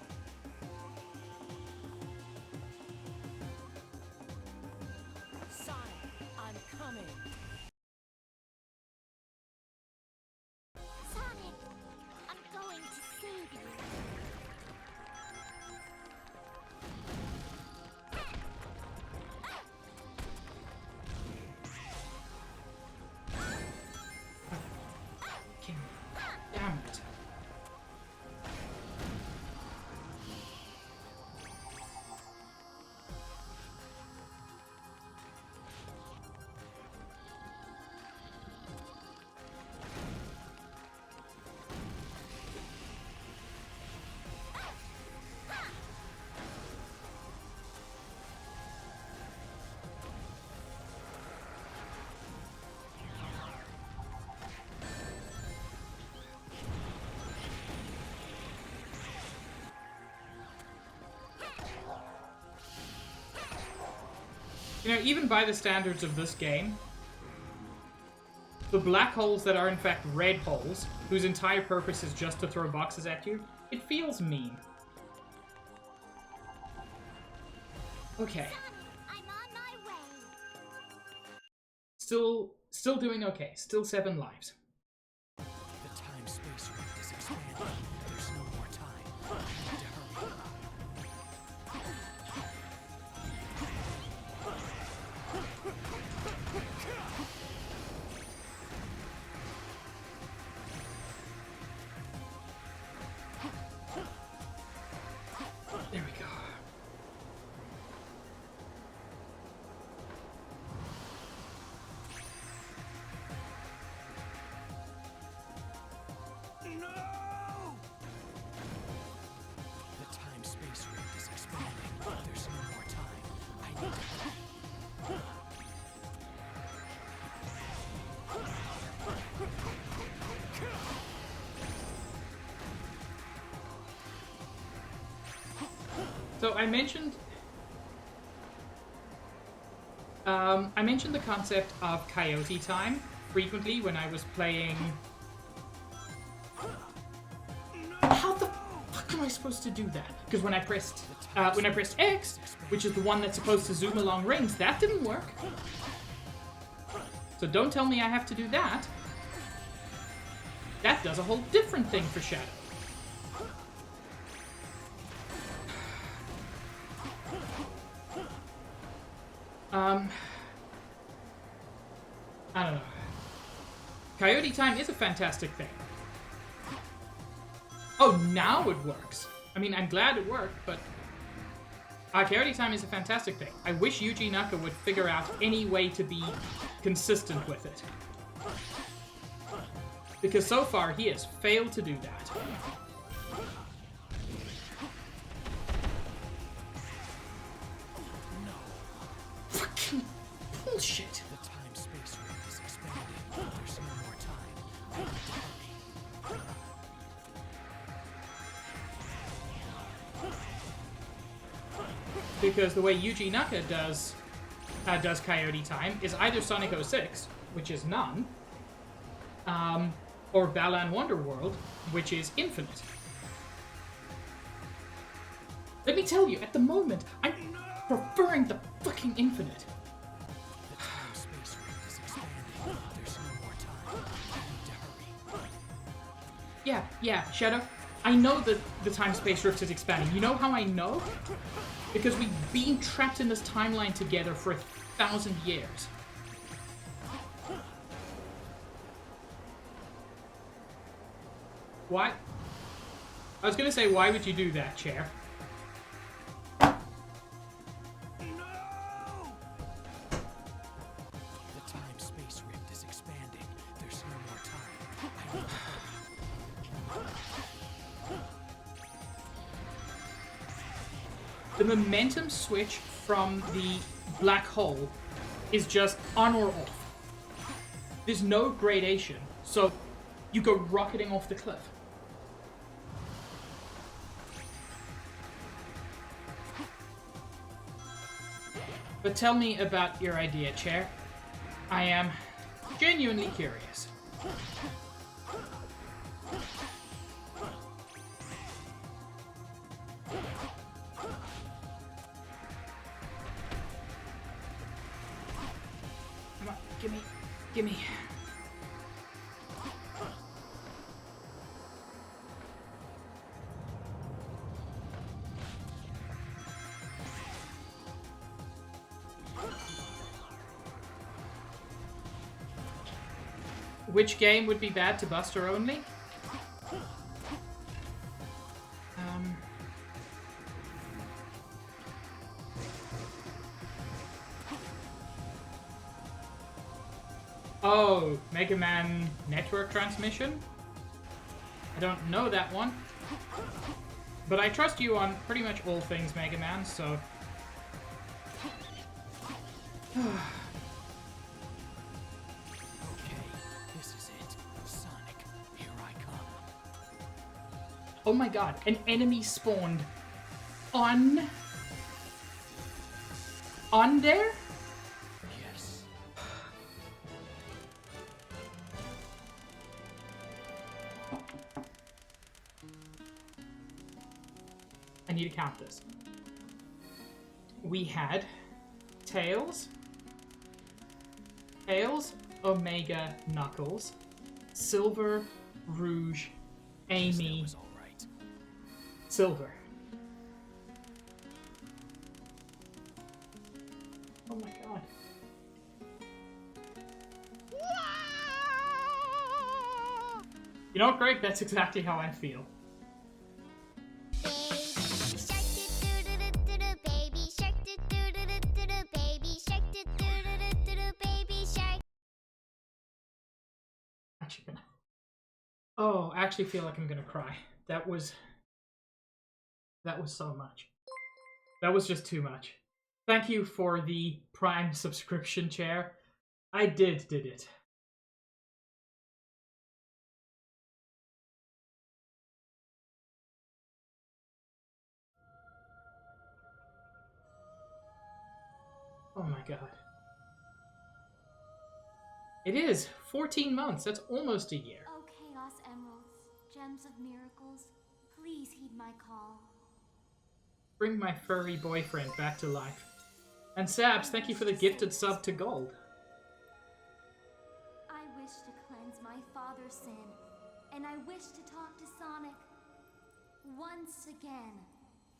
Sonic, I'm coming. Sonic, I'm going to save you. King. Damn it. You know, even by the standards of this game, the black holes that are in fact red holes, whose entire purpose is just to throw boxes at you, it feels mean. Okay. Sonic, I'm on my way. Still doing okay. Still 7 lives. The time-space rift is expanding. There's no more time. I need to hurry. There we go. No! The time-space rift is expanding. There's no more time. I need to hurry. So I mentioned the concept of coyote time frequently when I was playing. How the fuck am I supposed to do that? Because when I pressed X, which is the one that's supposed to zoom along rings, that didn't work. So don't tell me I have to do that. That does a whole different thing for Shadow. I don't know. Coyote time is a fantastic thing. Oh, now it works. I mean, I'm glad it worked, but... Coyote time is a fantastic thing. I wish Yuji Naka would figure out any way to be consistent with it. Because so far, he has failed to do that. because the way Yuji Naka does Coyote Time is either Sonic 06, which is none, or Balan Wonderworld, which is infinite. Let me tell you, at the moment, I'm preferring the fucking infinite. The time-space rift is expanding. There's no more time. I need to hurry. Yeah, Shadow. I know that the time-space rift is expanding. You know how I know? Because we've been trapped in this timeline together for 1,000 years. Why? I was gonna say, why would you do that, Chair? The time-space rift is expanding. There's no more time. I need to The momentum switch from the black hole is just on or off. There's no gradation, so you go rocketing off the cliff. But tell me about your idea, Chair. I am genuinely curious. Come on, gimme. Which game would be bad to Buster only? Oh, Mega Man Network Transmission? I don't know that one. But I trust you on pretty much all things Mega Man, so... This is it. Sonic, here I come. Oh my god, an enemy spawned on there? Yes. I need to count this. We had Tails, Omega, Knuckles, Silver, Rouge, Amy, That was all right. Silver. Oh my god. You know what, Greg? That's exactly how I feel. Baby shark, do-do-do-do-do, baby shark, do-do-do-do-do, baby shark. Actually gonna... Oh, I actually feel like I'm gonna cry. That was so much. That was just too much. Thank you for the Prime subscription, Chair. I did it. Oh my god. It is 14 months. That's almost a year. Oh, Chaos Emeralds, gems of miracles, please heed my call. Bring my furry boyfriend back to life. And Sabs, thank you for the gifted sub to gold. I wish to cleanse my father's sin, and I wish to talk to Sonic once again.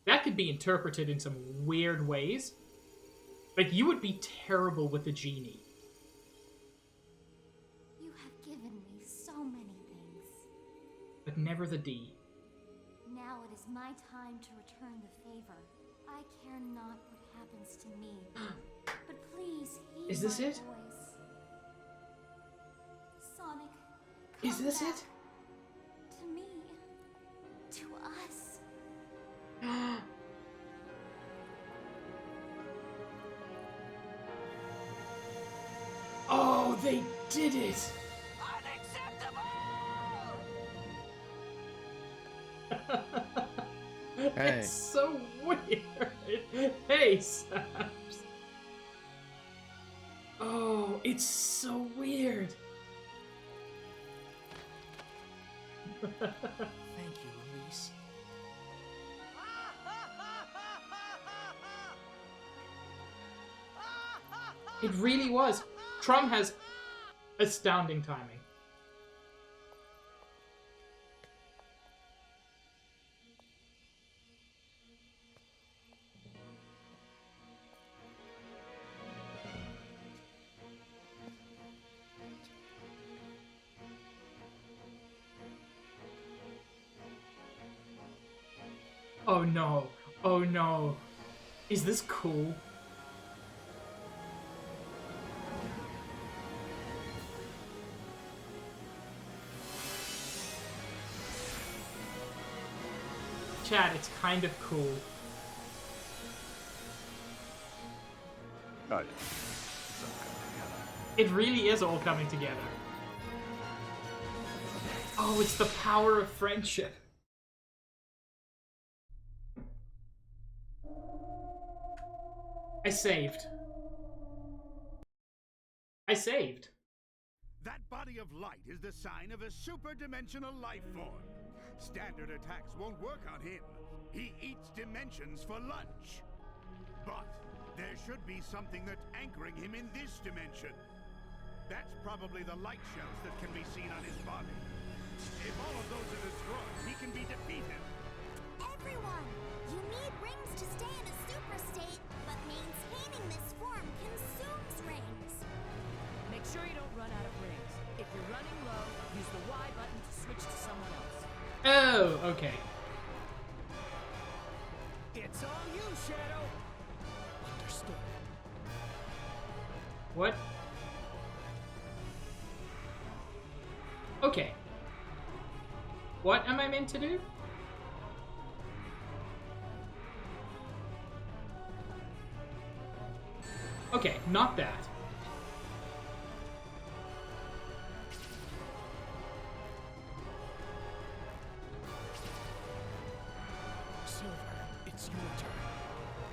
That could be interpreted in some weird ways. Like, you would be terrible with a genie. You have given me so many things. But never the D. Now it is my time to return the favor. I care not what happens to me, but please heed Is this my it? voice. Sonic, Is come this back. it? To me. To us. Oh, they did it! Hey. It's so weird. Hey, Saps. Oh, it's so weird. Thank you, Elise. It really was. Trum has astounding timing. Oh no. Oh no. Is this cool? Chad, it's kind of cool. Oh, yeah. It's all coming together. It really is all coming together. Oh, it's the power of friendship. I saved. I saved. That body of light is the sign of a super-dimensional life form. Standard attacks won't work on him. He eats dimensions for lunch. But there should be something that's anchoring him in this dimension. That's probably the light shells that can be seen on his body. If all of those are destroyed, he can be defeated. Everyone! You need rings to stay in a super state, but maintaining this form consumes rings. Make sure you don't run out of rings. If you're running low, use the Y button to switch to someone else. Oh, okay. It's all you, Shadow. Understood. What? Okay. What am I meant to do? Okay, not that. Silver, it's your turn.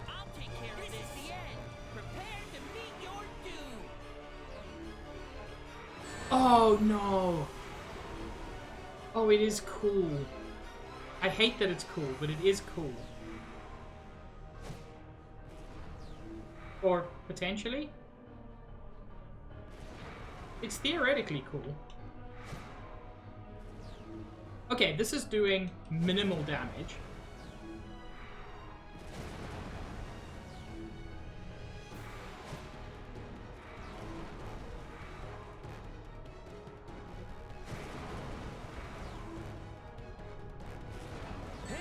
I'll take care of this. The end. Prepare to meet your doom. Oh no. Oh, it is cool. I hate that it's cool, but it is cool. Or potentially? It's theoretically cool. Okay, this is doing minimal damage. Hey,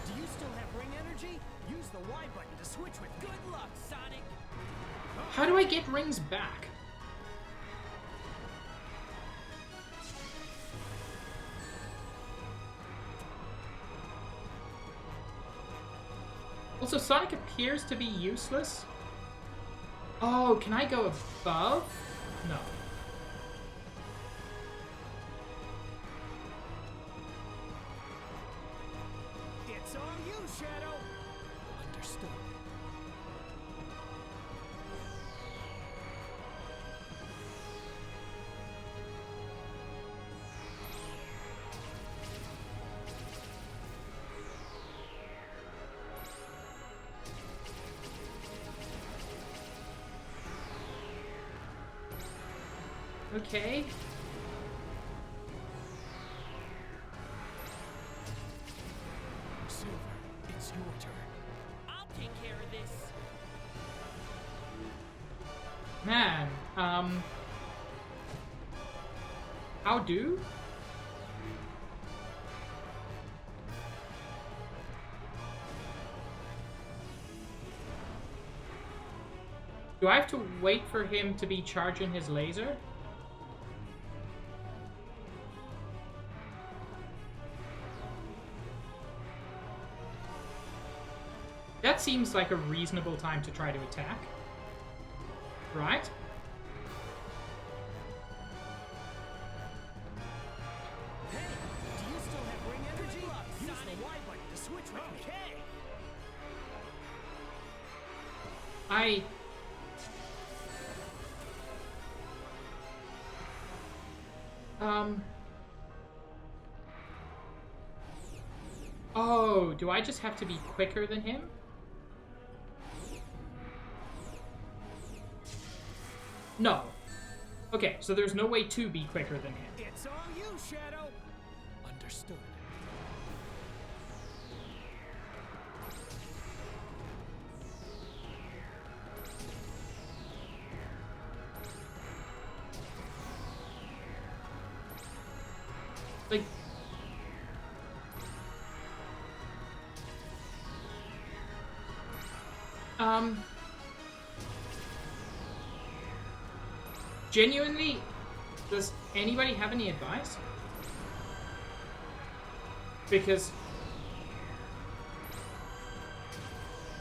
do you still have ring energy? Use the Y button to switch with. Good luck, Sonic. How do I get rings back? Also, Sonic appears to be useless. Oh, can I go above? No. It's all you, Shadow. Understood. Okay. Silver, it's your turn. I'll take care of this. Man, how do? Do I have to wait for him to be charging his laser? That seems like a reasonable time to try to attack. Right? Hey, do you still have ring energy? Use the Y button to switch with me. Okay. I... Oh, do I just have to be quicker than him? No. Okay, so there's no way to be quicker than him. It's all you, Shadow. Understood. Like... Genuinely, does anybody have any advice? Because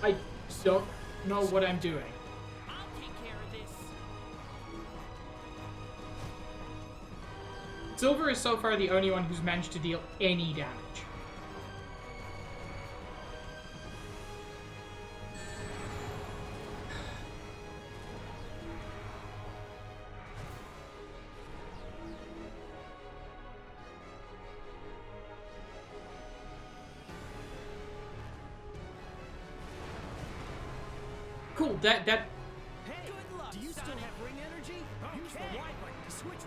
I don't know what I'm doing. I'll take care of this. Silver is so far the only one who's managed to deal any damage. Cool, that Hey, good luck, do you still have ring energy? Use the Y button to switch with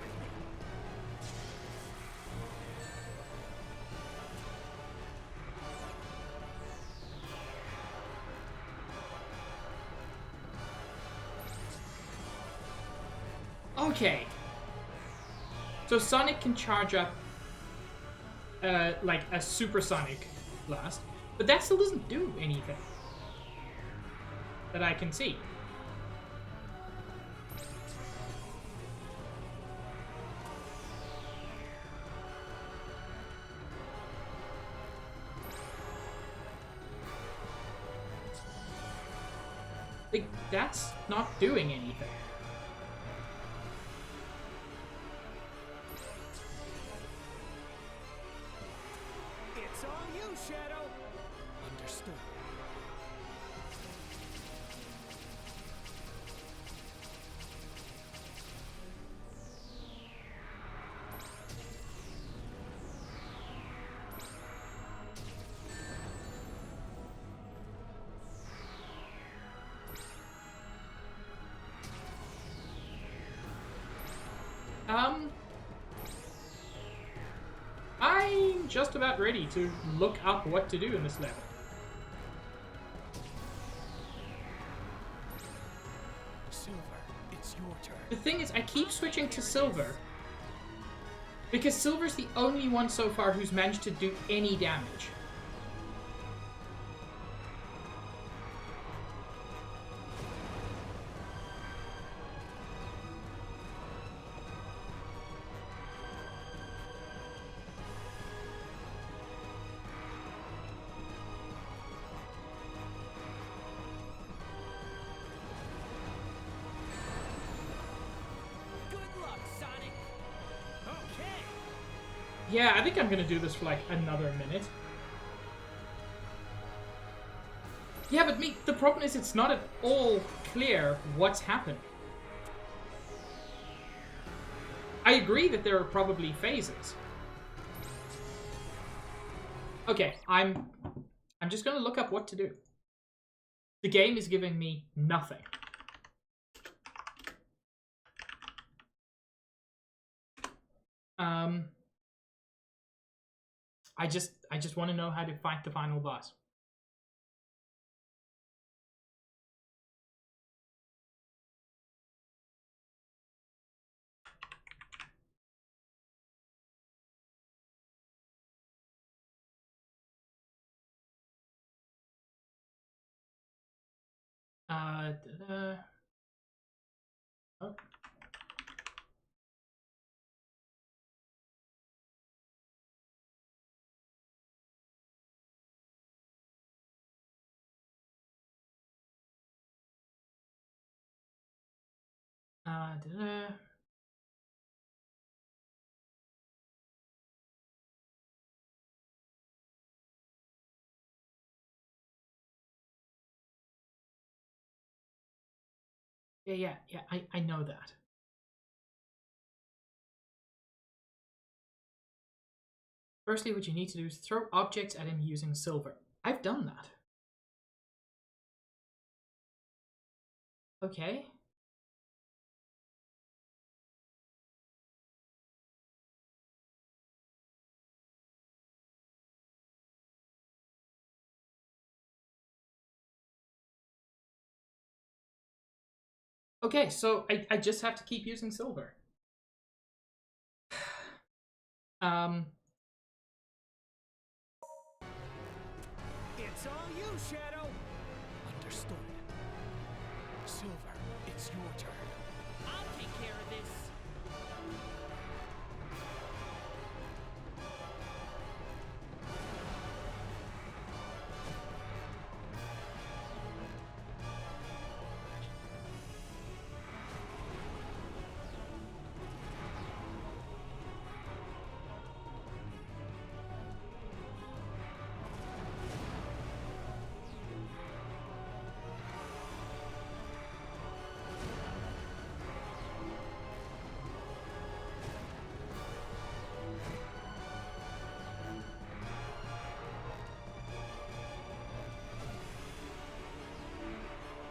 me. Okay. So Sonic can charge up like a supersonic blast, but that still doesn't do anything that I can see. Like, that's not doing anything. It's all you, Shadow. Understood. I'm just about ready to look up what to do in this level. Silver, it's your turn. The thing is, I keep switching to Silver because Silver's the only one so far who's managed to do any damage. Good luck, Sonic. Okay. Yeah, I think I'm gonna do this for like another minute. Yeah, but the problem is it's not at all clear what's happening. I agree that there are probably phases. Okay, I'm just gonna look up what to do. The game is giving me nothing. I just want to know how to fight the final boss. Oh. Yeah, I know that. Firstly, what you need to do is throw objects at him using silver. I've done that. Okay. Okay, so I just have to keep using silver. It's all you, Shadow. Understood. Silver, it's your turn. I'll take care of this.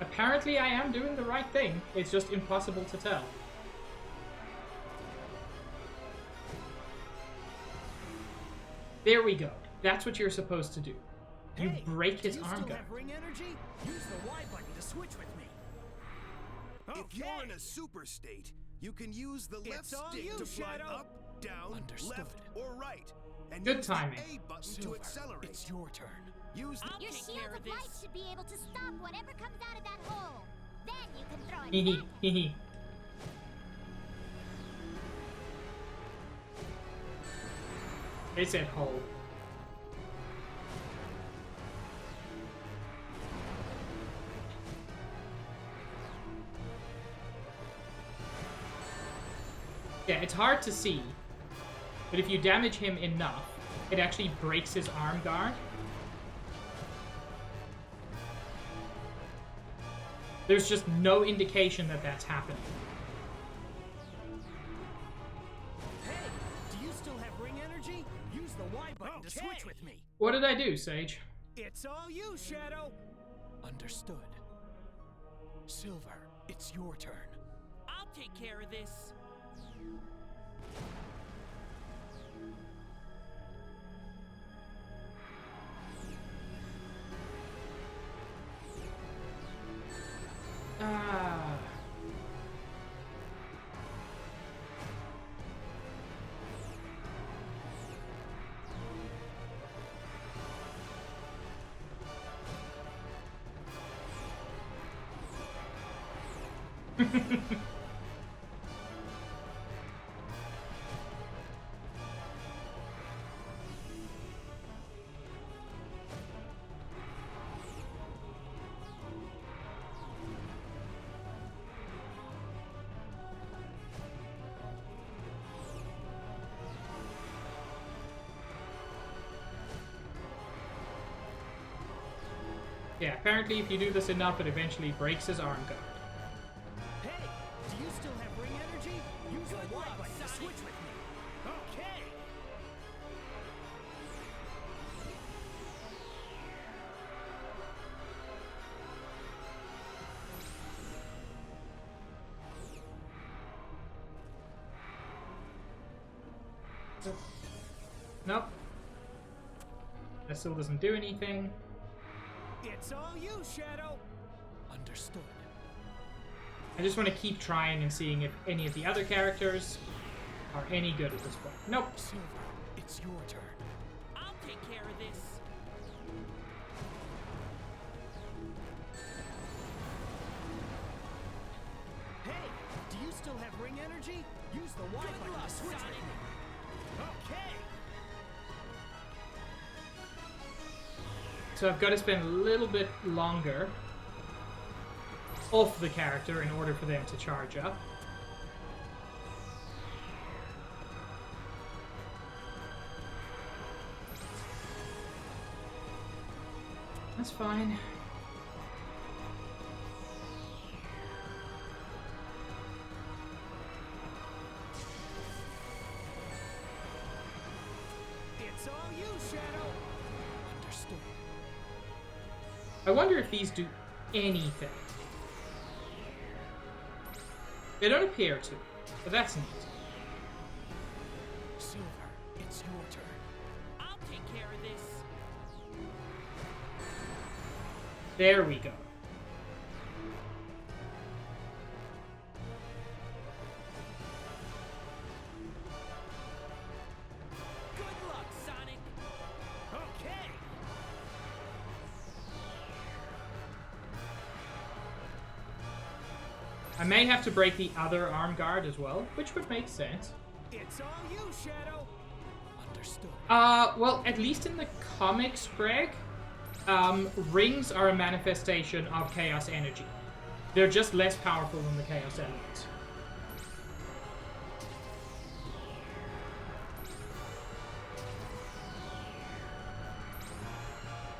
Apparently I am doing the right thing. It's just impossible to tell. There we go. That's what you're supposed to do. You break his arm guard. Ring energy? Use the Y button to switch with me. If you're in a super state, you can use the left stick to fly up, down, left, or right. And Good use timing. the A button Silver, to accelerate. it's your turn. Use the Your shield of light should be able to stop whatever comes out of that hole. Then you can throw it Hehe, back. hehe. They said hole. Yeah, it's hard to see, but if you damage him enough, it actually breaks his arm guard. There's just no indication that that's happening. Hey, do you still have ring energy? Use the Y button to switch with me. What did I do, Sage? It's all you, Shadow. Understood. Silver, it's your turn. I'll take care of this. Ah. Yeah, apparently if you do this enough, it eventually breaks his arm guard. Hey, do you still have ring energy? Use the Y button to switch with me. Okay. Nope. That still doesn't do anything. It's all you, Shadow. Understood. I just want to keep trying and seeing if any of the other characters are any good at this point. Nope. Silver, it's your turn. I'll take care of this. Hey, do you still have ring energy? Use the Y button to switch with me. Okay. So I've got to spend a little bit longer off the character in order for them to charge up. That's fine. I wonder if these do anything. They don't appear to, but that's neat. Silver, it's your turn. I'll take care of this. There we go. Good luck, Sonic. Okay. I may have to break the other arm guard as well, which would make sense. It's all you, Shadow. Understood. Well, at least in the comics, Greg, rings are a manifestation of chaos energy. They're just less powerful than the chaos elements.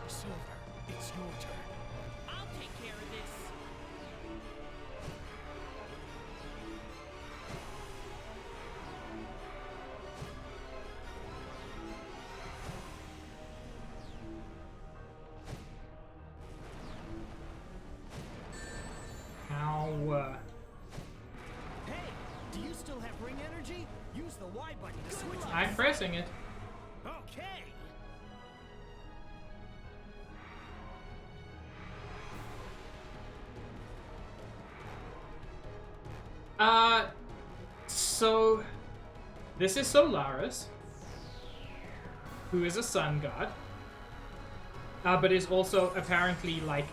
Silver, it's your turn. I'll take care of this. How, Hey, do you still have ring energy? Use the Y button to switch. I'm pressing it. Okay. So this is Solaris, who is a sun god, but is also apparently like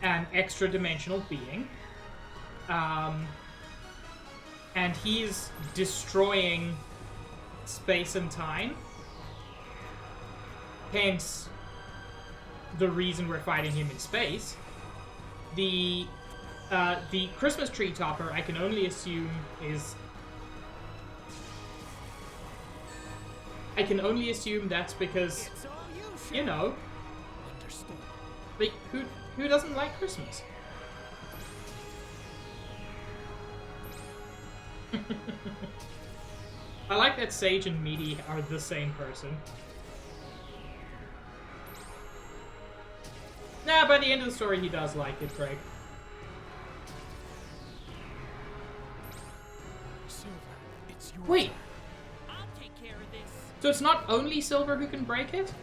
an extra-dimensional being. And he's destroying space and time. Hence, the reason we're fighting him in space. The Christmas tree topper, I can only assume is... I can only assume that's because, It's all you, Shadow. you know, Understood. like, who doesn't like Christmas? I like that Sage and Meaty are the same person. Nah, by the end of the story, he does like it, Craig. Silver, it's your Wait, turn. I'll take care of this. so it's not only Silver who can break it?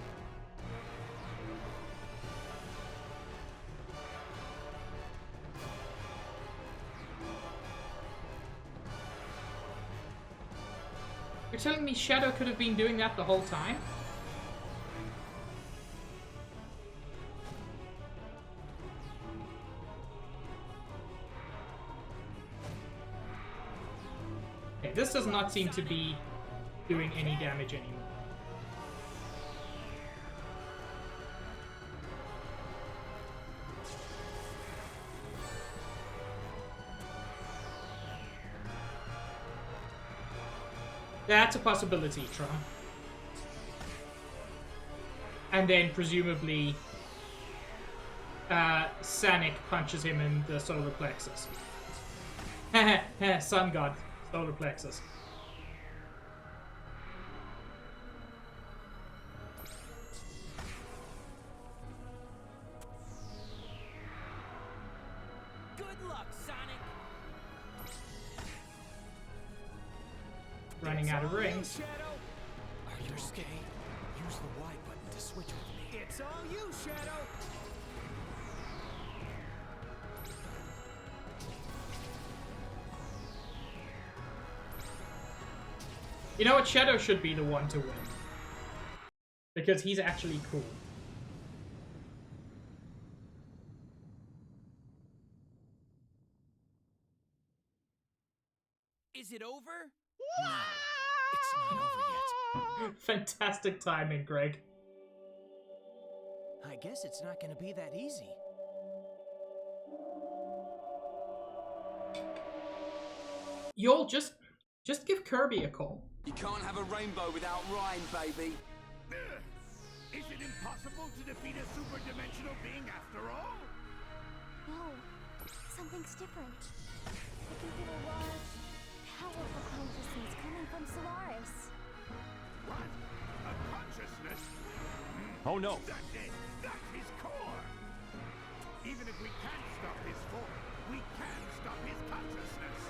You're telling me Shadow could have been doing that the whole time? Okay, this does not seem to be doing any damage anymore. That's a possibility, Tron. And then presumably Sonic punches him in the solar plexus. Sun God, solar plexus. Good luck, Sonic. Running out of rings. Shadow. Are you okay? Use the Y button to switch with me. It's all you, Shadow. You know what? Shadow should be the one to win. Because he's actually cool. Is it over? No, it's not over yet. Fantastic timing, Greg. I guess it's not gonna be that easy. Y'all just give Kirby a call. You can't have a rainbow without rhyme, baby. Is it impossible to defeat a super-dimensional being after all? No, something's different. I can feel a large, powerful consciousness coming from Solaris. What? A consciousness? Oh no! That's it! That's his core! Even if we can't stop his form, we can stop his consciousness.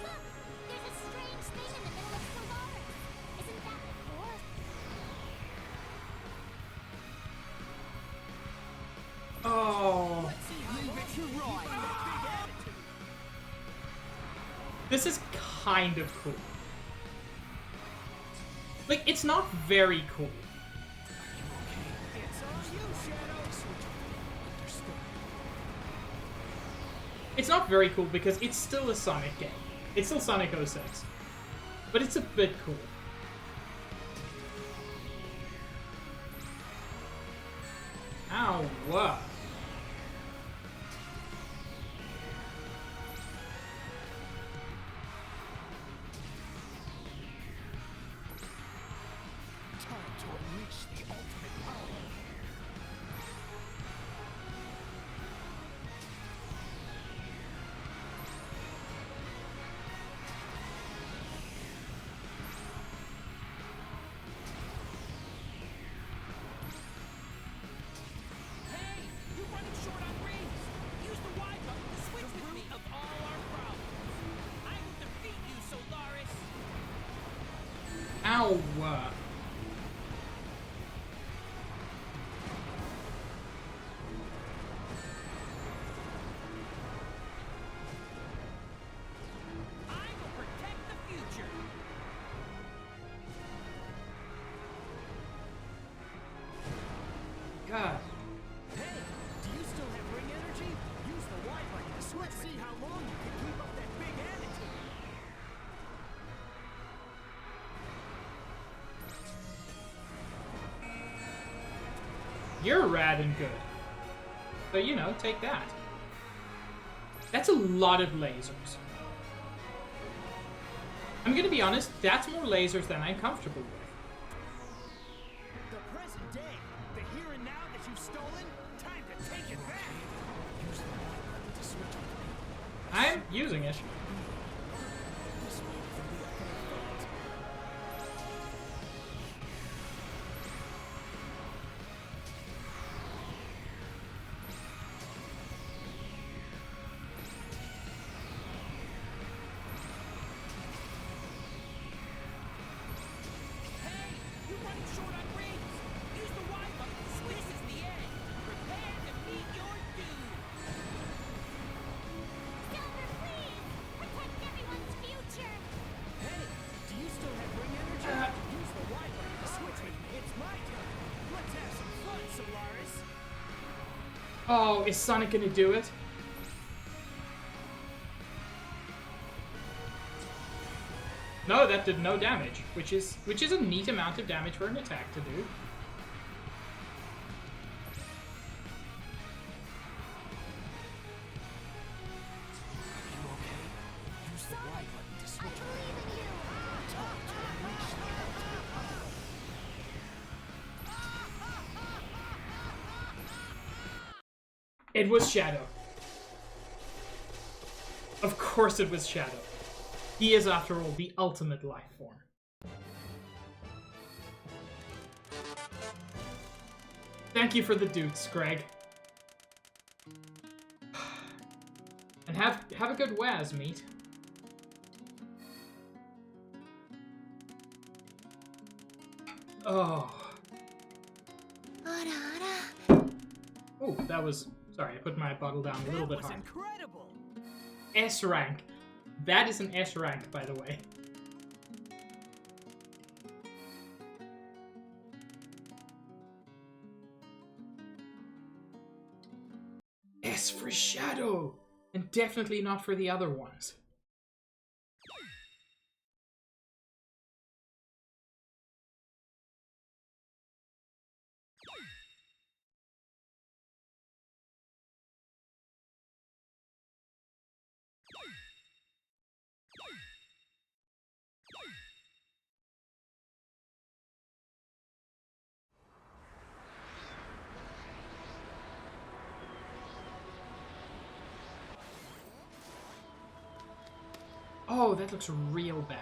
Look! There's a strange thing in the middle of Solaris. Isn't that the fourth? Oh. Leave it to right. This is kind of cool. Like, it's not very cool. It's not very cool because it's still a Sonic game. It's still Sonic 06. But it's a bit cool. Ow, what? Time to unleash the ultimate power. Hey, you're running short on rings. Use the Y button to switch with me of all our problems. I will defeat you, Solaris. Ow. I will protect the future. God. Hey, do you still have ring energy? Use the Y button to switch. Let's see how long you can keep up that big attitude. You're rad and good. So, you know, take that. That's a lot of lasers. I'm gonna be honest, that's more lasers than I'm comfortable with. The present day, the here and now that you've stolen, time to take it back. Use the Y button to switch with me. I'm using it. This way from the upcoming fight. Hey, you're running short on rings. Use the Y button to switch. This is the end. Prepare to meet your doom. Silver, please! Protect everyone's future! Hey, do you still have ring energy? Use the Y button to switch with me. It's my turn. Let's have some fun, Solaris. Oh, is Sonic gonna do it? No, that did no damage, which is a neat amount of damage for an attack to do. You okay? Use the Y button to I switch with me. believe in you! Time to unleash the ultimate power. It was Shadow. Of course it was Shadow. He is, after all, the ultimate life form. Thank you for the dukes, Greg. And have a good Waz, meat. Oh. Oh, that was... Sorry, I put my bottle down a little bit That was hard. incredible. S rank. That is an S rank, by the way. S for Shadow! And definitely not for the other ones. Oh, that looks real bad.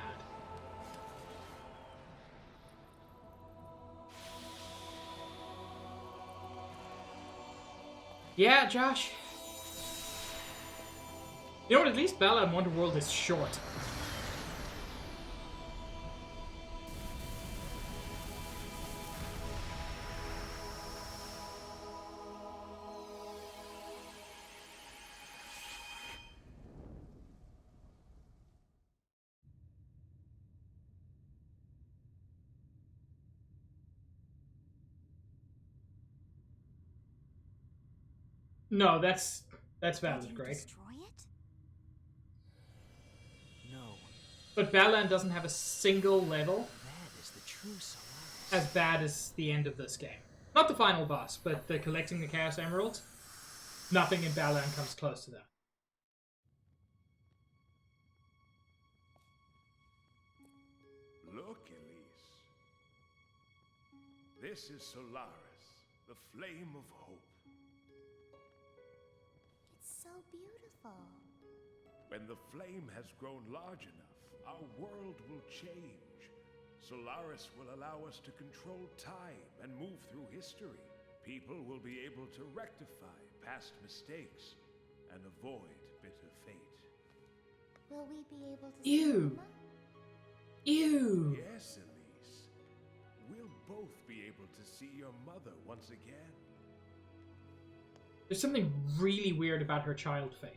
Yeah, Josh. You know what? At least Bella in Wonderworld is short. No, that's Did valid, you Greg. destroy it? No, But Balan doesn't have a single level that is the true Solaris. as bad as the end of this game. Not the final boss, but the collecting the Chaos Emeralds. Nothing in Balan comes close to that. Look, Elise. This is Solaris, the flame of hope. It's so beautiful. When the flame has grown large enough, our world will change. Solaris will allow us to control time and move through history. People will be able to rectify past mistakes and avoid bitter fate. Will we be able to see Ew. Mama? Ew. Yes, Elise. We'll both be able to see your mother once again. There's something really weird about her child face.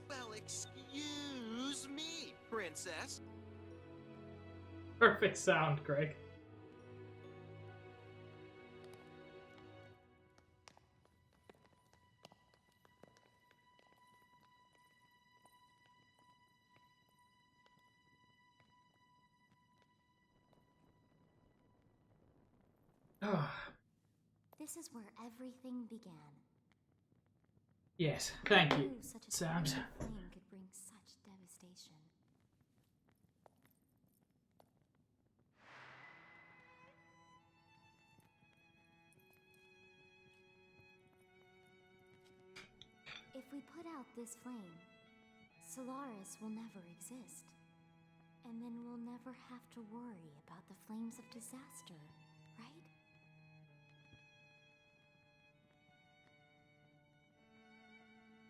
Well, excuse me, princess. Perfect sound, Greg. This is where everything began. Yes, thank Who you. knew such a Sound. tiny flame could bring such devastation? If we put out this flame, Solaris will never exist. And then we'll never have to worry about the flames of disaster, right?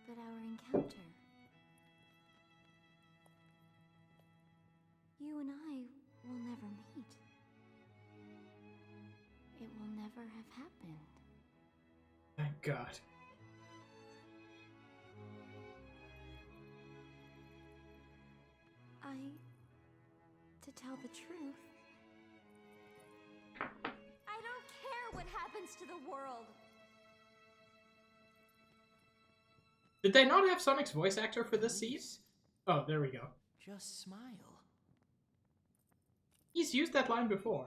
But our encounter... You and I will never meet. It will never have happened. Thank God. To tell the truth, I don't care what happens to the world. Did they not have Sonic's voice actor for this scene? Oh, there we go. Just smile. He's used that line before.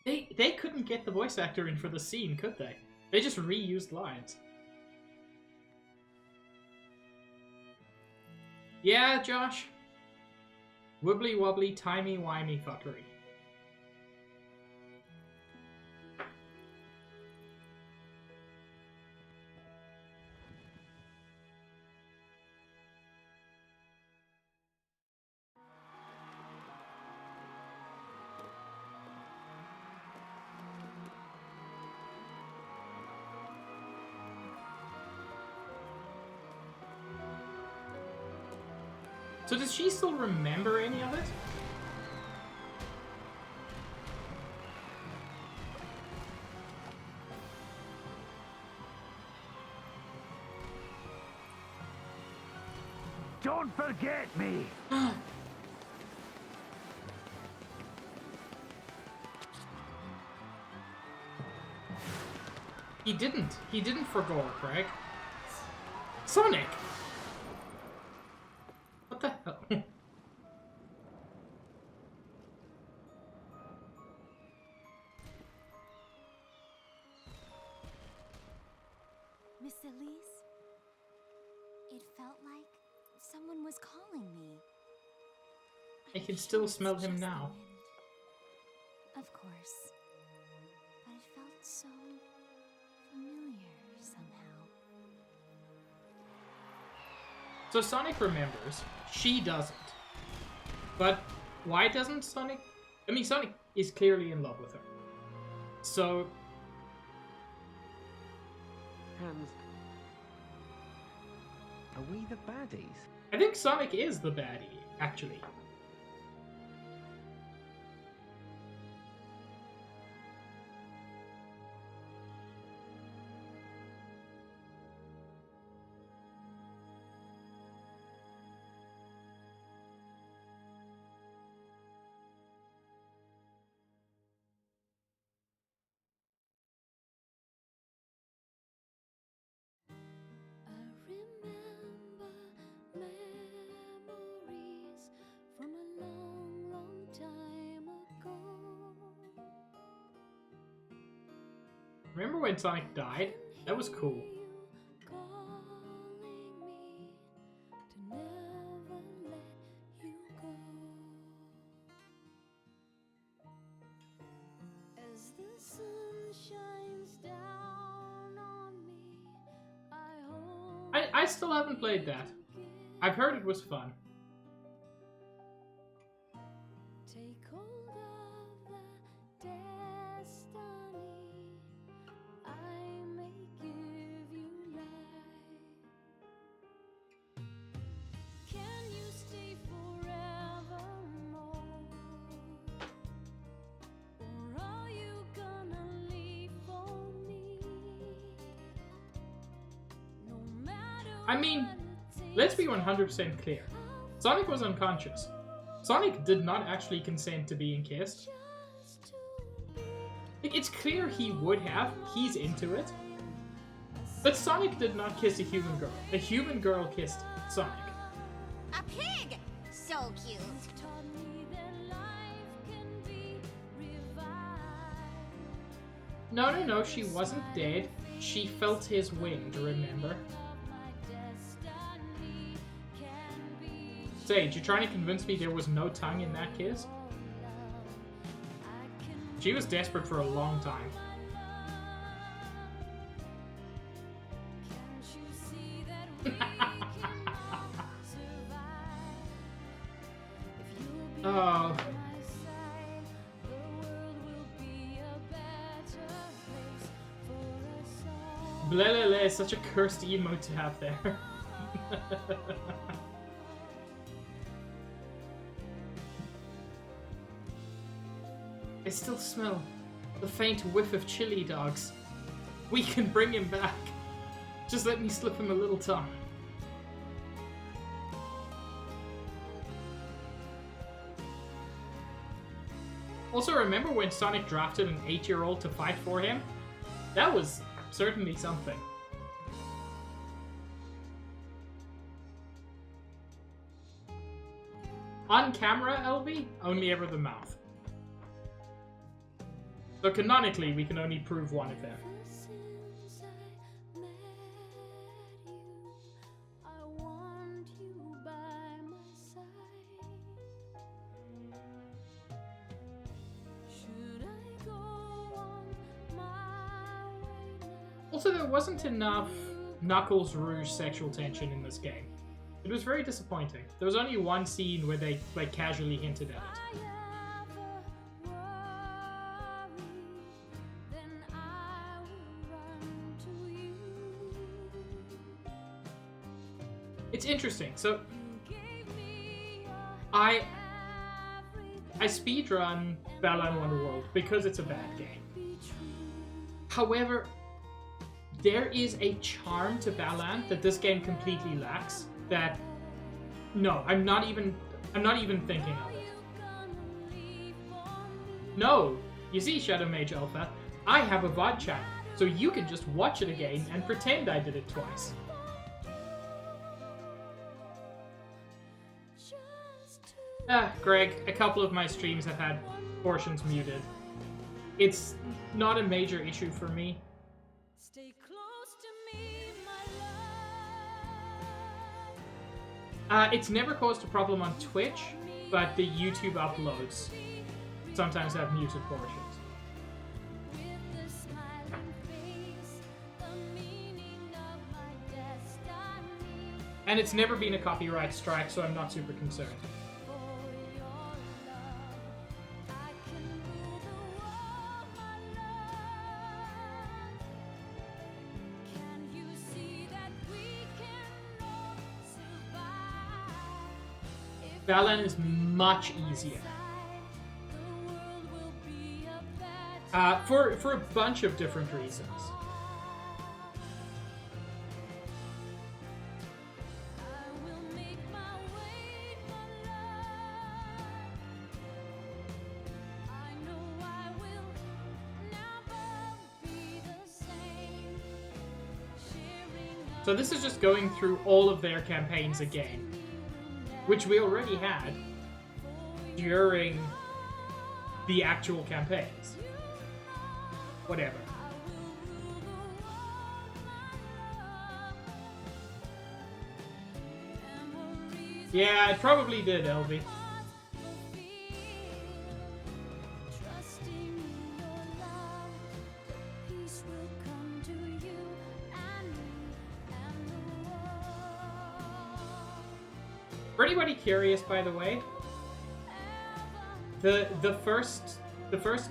They couldn't get the voice actor in for the scene, could they? They just reused lines. Yeah, Josh. Wibbly wobbly, timey wimey fuckery. So does she still remember any of it? Don't forget me! He didn't. He didn't forgo her, Craig. Sonic! What the hell? Miss Elise? It felt like someone was calling me. I can I'm still sure it's smell him just the now. wind. Of course. But it felt so familiar somehow. So Sonic remembers. She doesn't. But why doesn't Sonic... I mean, Sonic is clearly in love with her. So, And are we the baddies? I think Sonic is the baddie, actually. I remember memories from a long, long time ago. Remember when Sonic died? That was cool. Calling me to never let you go. As the sun shines down on me, I hope I still haven't played that. I've heard it was fun. take hold of the destiny I may give you life. Can you stay forevermore? Or are you gonna leave for me? No matter I mean, what it let's be takes, 100% clear. Sonic was unconscious. Sonic did not actually consent to being kissed. just to be Like, it's clear he would have. He's into it. But Sonic did not kiss a human girl. A human girl kissed Sonic. A pig! So cute. taught me that life can be revived. No, she wasn't dead. She felt his wind, remember? My destiny can be Sage, you're trying to convince me there was no tongue in that kiss? I can She was desperate for a long time. Can't you see that we cannot survive? If you'll be Oh. by my side, the world will be a better place for us all. Blelele is such a cursed emote to have there. I still smell the faint whiff of chili dogs. We can bring him back. Just let me slip him a little tongue. Also, remember when Sonic drafted an 8-year-old to fight for him? That was certainly something. On camera, LV, only ever the mouth. So canonically, we can only prove one of them. Since I met you, I want you by my side. Should I go on my way now? Also, there wasn't enough Knuckles Rouge sexual tension in this game. It was very disappointing. There was only one scene where they like casually hinted at it. I ever worry, then I will run to you. It's interesting. So You gave me your I everything. speedrun Balan Wonderworld because it's a bad game. Be true. However, there is a charm to Balan that this game completely lacks. That no, I'm not even thinking of it. No, you see, Shadow Mage Alpha, I have a VOD channel, so you can just watch it again and pretend I did it twice. Greg, a couple of my streams have had portions muted. It's not a major issue for me. Stay close to me, my love. It's never caused a problem on Twitch, but the YouTube uploads sometimes have muted portions. With a smiling face, the meaning of my destiny. And it's never been a copyright strike, so I'm not super concerned. For your love, I can rule the world, my love. Balan is much easier. For a bunch of different reasons. So this is just going through all of their campaigns again, which we already had during the actual campaigns. Whatever. Yeah, it probably did, Elvie. For anybody curious, by the way, the first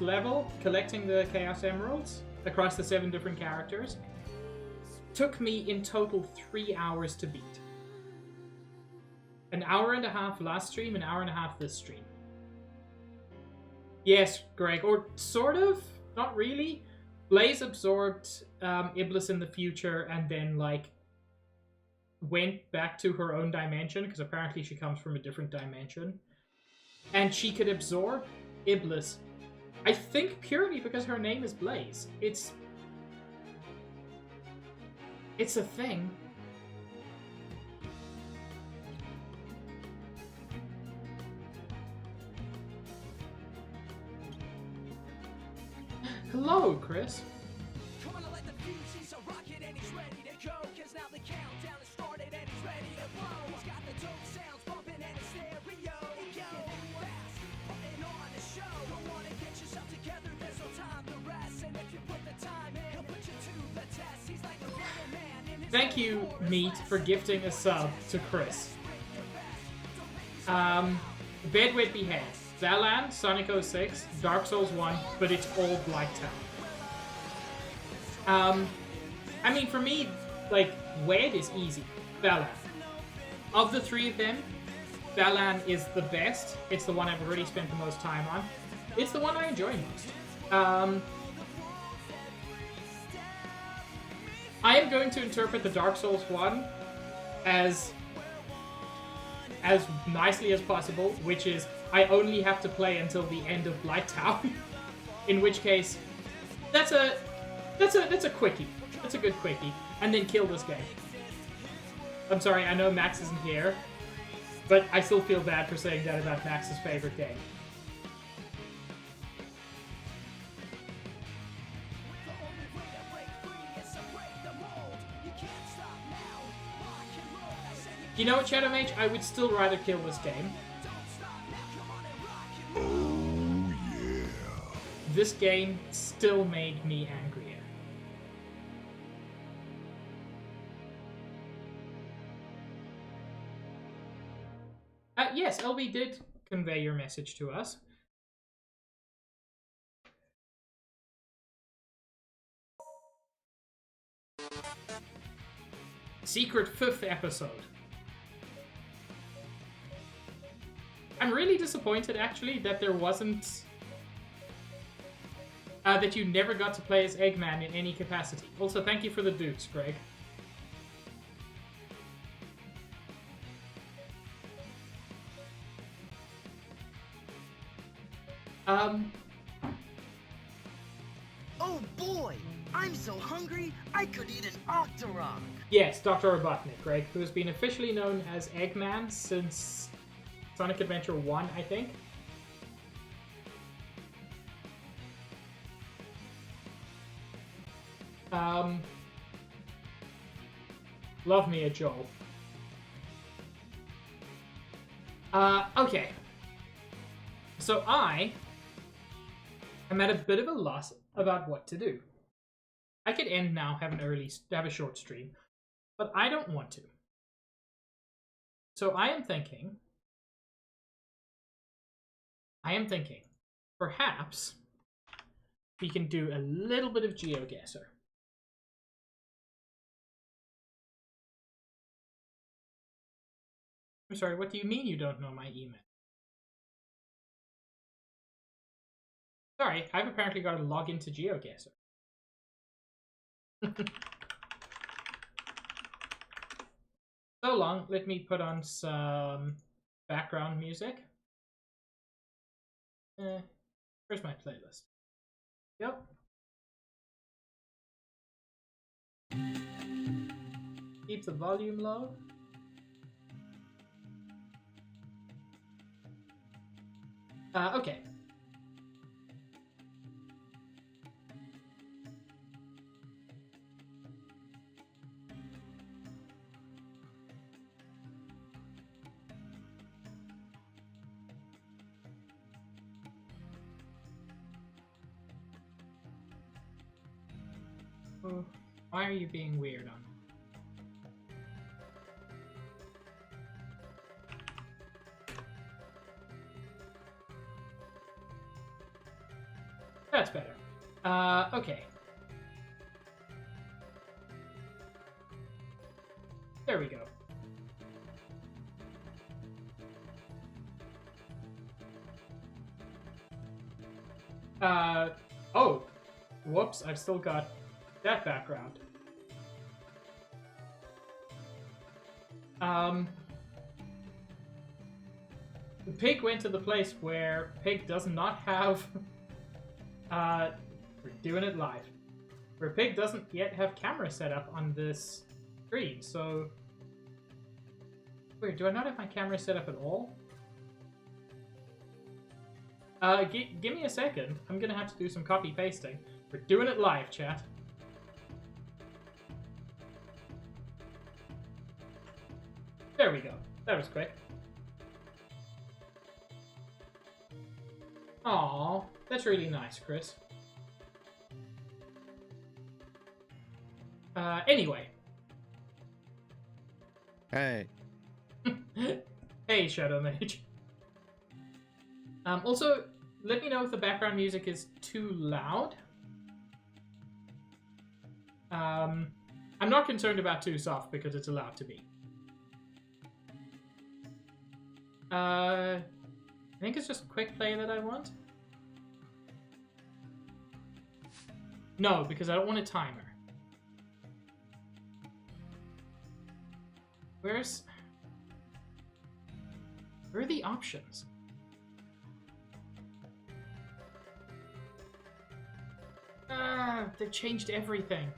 level, collecting the Chaos Emeralds across the 7 different characters, took me in total 3 hours to beat. An hour and a half last stream, an hour and a half this stream. Yes, Greg, or sort of, not really. Blaze absorbed Iblis in the future and then, like, went back to her own dimension, because apparently she comes from a different dimension. And she could absorb Iblis, I think purely because her name is Blaze. It's a thing. Hello, Chris. Thank you, Meat, for gifting a sub to Chris. Bedwet Behead, Balan, Sonic 06, Dark Souls 1, but it's all Blighttown. I mean, for me, like, Wed is easy. Balan. Of the 3 of them, Balan is the best. It's the one I've already spent the most time on. It's the one I enjoy most. I am going to interpret the Dark Souls 1 as nicely as possible, which is I only have to play until the end of Blighttown. In which case, that's a quickie. That's a good quickie. And then kill this game. I'm sorry, I know Max isn't here, but I still feel bad for saying that about Max's favorite game. You know what, Shadow Mage? I would still rather kill this game. Oh, yeah. This game still made me angrier. Yes, LB did convey your message to us. Secret 5th episode. I'm really disappointed, actually, that there wasn't... that you never got to play as Eggman in any capacity. Also, thank you for the dukes, Greg. Oh boy! I'm so hungry, I could eat an Octorok! Yes, Dr. Robotnik, Greg, who has been officially known as Eggman since Sonic Adventure 1, I think. Love me a Joel. Okay. So I am at a bit of a loss about what to do. I could end now, have a short stream, but I don't want to. So I am thinking, perhaps we can do a little bit of GeoGuessr. I'm sorry, what do you mean you don't know my email? Sorry, I've apparently got to log into GeoGuessr. So long, let me put on some background music. Where's my playlist? Yep. Keep the volume low. Okay. Oh, why are you being weird on me? That's better. Okay. There we go. Oh. Whoops, I've still got that background. The pig went to the place where pig does not have we're doing it live. Where pig doesn't yet have camera set up on this screen, so wait, do I not have my camera set up at all? Give me a second. I'm gonna have to do some copy pasting. We're doing it live, chat. There we go. That was quick. Aww, that's really nice, Chris. Anyway. Hey. Hey, Shadow Mage. Also, let me know if the background music is too loud. I'm not concerned about too soft because it's allowed to be. I think it's just quick play that I want. No, because I don't want a timer. Where are the options? They've changed everything.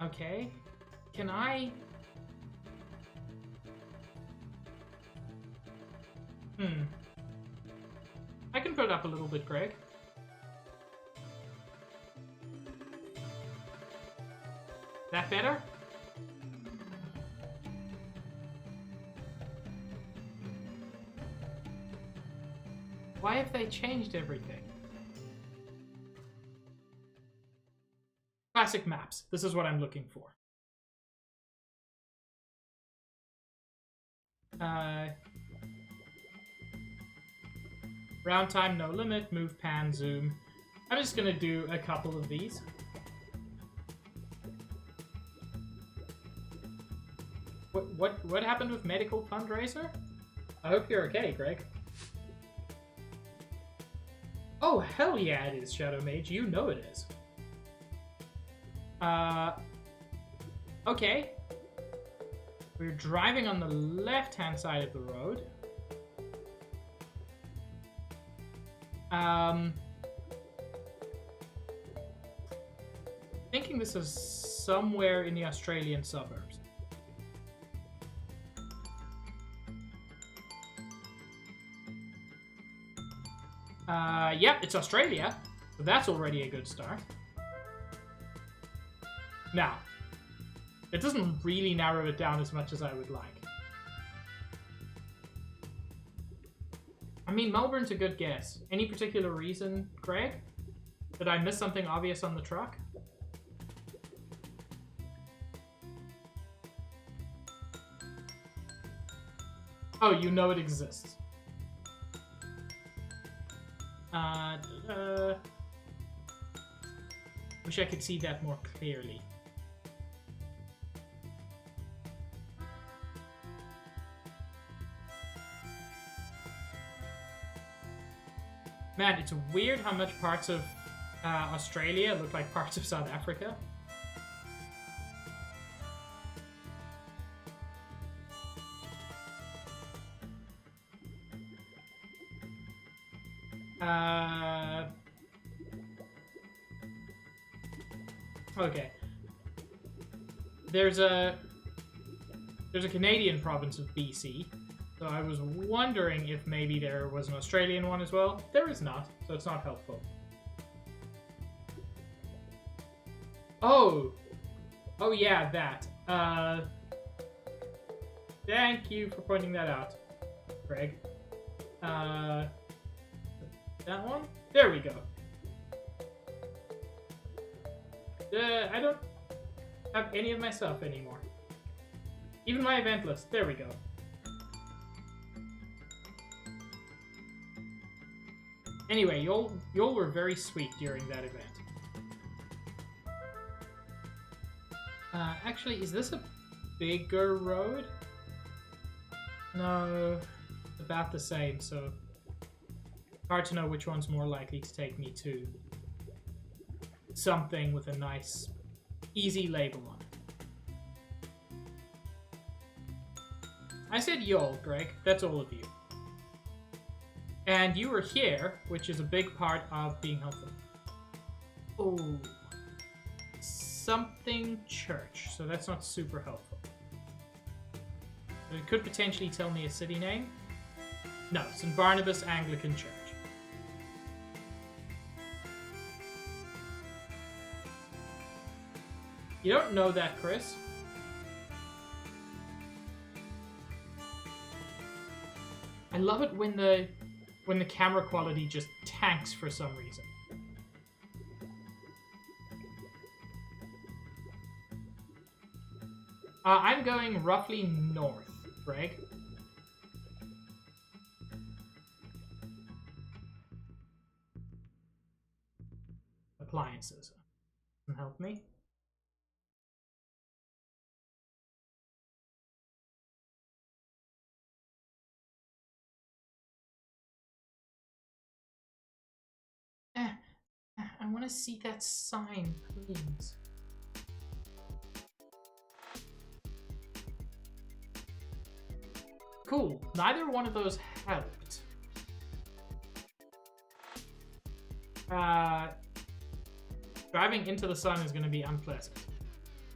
Okay. Can I... I can put it up a little bit, Greg. That better? Why have they changed everything? Classic maps. This is what I'm looking for. Round time, no limit, move, pan, zoom. I'm just gonna do a couple of these. What happened with medical fundraiser? I hope you're okay, Greg. Oh, hell yeah it is, Shadow Mage. You know it is. Okay. We're driving on the left-hand side of the road. Thinking this is somewhere in the Australian suburbs. Yep, it's Australia. So that's already a good start. Now, it doesn't really narrow it down as much as I would like. I mean, Melbourne's a good guess. Any particular reason, Greg? Did I miss something obvious on the truck? Oh, you know it exists. Wish I could see that more clearly. Man, it's weird how much parts of Australia look like parts of South Africa. Okay. There's a Canadian province of BC, so I was wondering if maybe there was an Australian one as well. There is not, so it's not helpful. Oh! Oh yeah, that. Thank you for pointing that out, Greg. That one? There we go. I don't have any of my stuff anymore. Even my event list. There we go. Anyway, y'all were very sweet during that event. Actually, is this a bigger road? No, about the same, so hard to know which one's more likely to take me to something with a nice, easy label on it. I said y'all, Greg. That's all of you. And you were here, which is a big part of being helpful. Oh. Something church, so that's not super helpful. But it could potentially tell me a city name. No, St. Barnabas Anglican Church. You don't know that, Chris. I love it when the camera quality just tanks for some reason. I'm going roughly north, Greg. Appliances. Doesn't help me. I want to see that sign, please. Cool. Neither one of those helped. Driving into the sun is going to be unpleasant.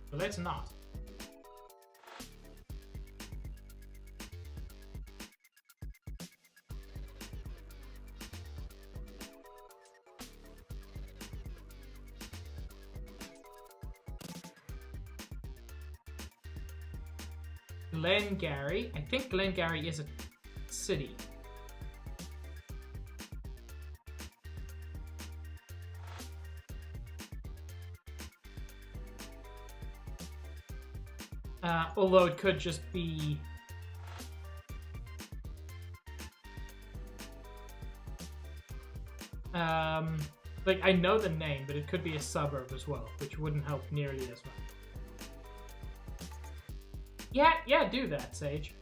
So let's not. Glengarry. I think Glengarry is a city. Although it could just be... like, I know the name, but it could be a suburb as well, which wouldn't help nearly as much. Yeah, do that, Sage.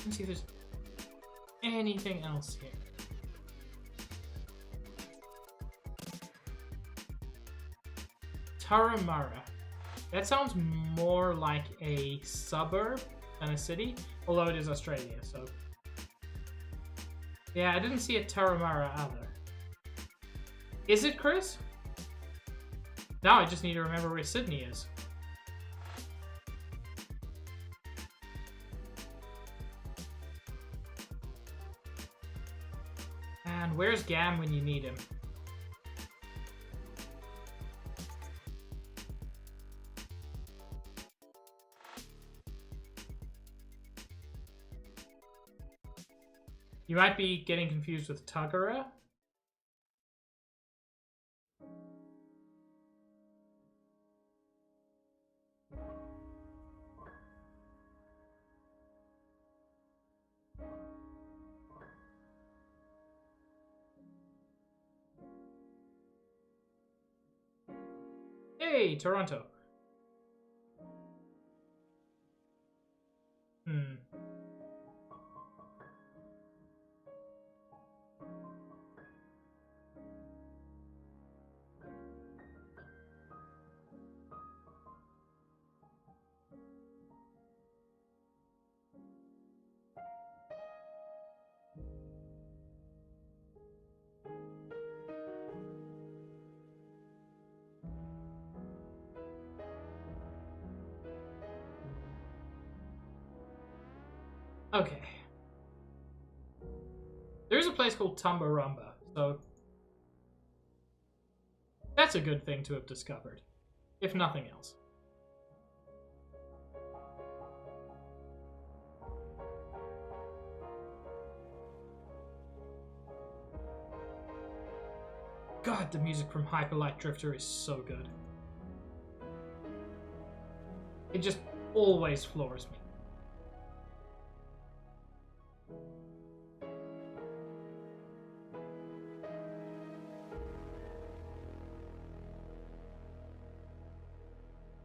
Let's see if there's anything else here. Taramara. That sounds more like a suburb than a city, although it is Australia, so... Yeah, I didn't see a Taramara either. Is it, Chris? Now I just need to remember where Sydney is. And where's Gam when you need him? You might be getting confused with Tagara. Hey, Toronto. Okay. There's a place called Tumbarumba, so that's a good thing to have discovered, if nothing else. God, the music from Hyper Light Drifter is so good. It just always floors me.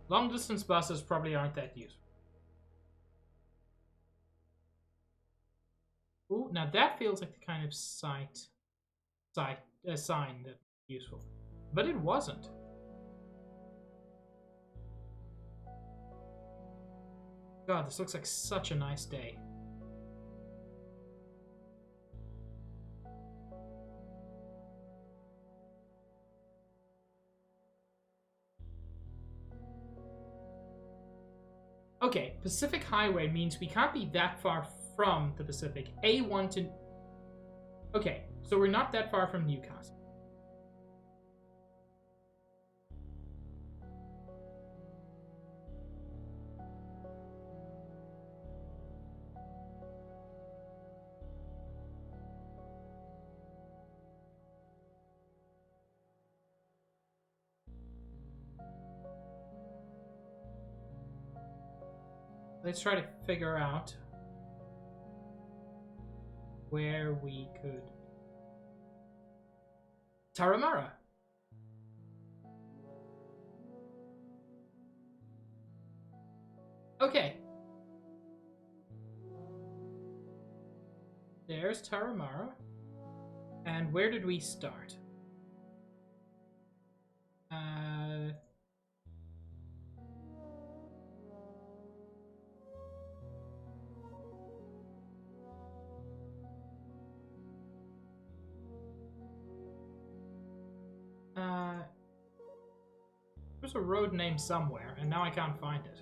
Long distance buses probably aren't that useful. Ooh, now that feels like the kind of sign that's useful. But it wasn't. God, this looks like such a nice day. Okay, Pacific Highway means we can't be that far from the Pacific. A1 to... Okay, so we're not that far from Newcastle. Let's try to figure out where we could... Taramara. Okay. There's Taramara. And where did we start? There's a road name somewhere, and now I can't find it.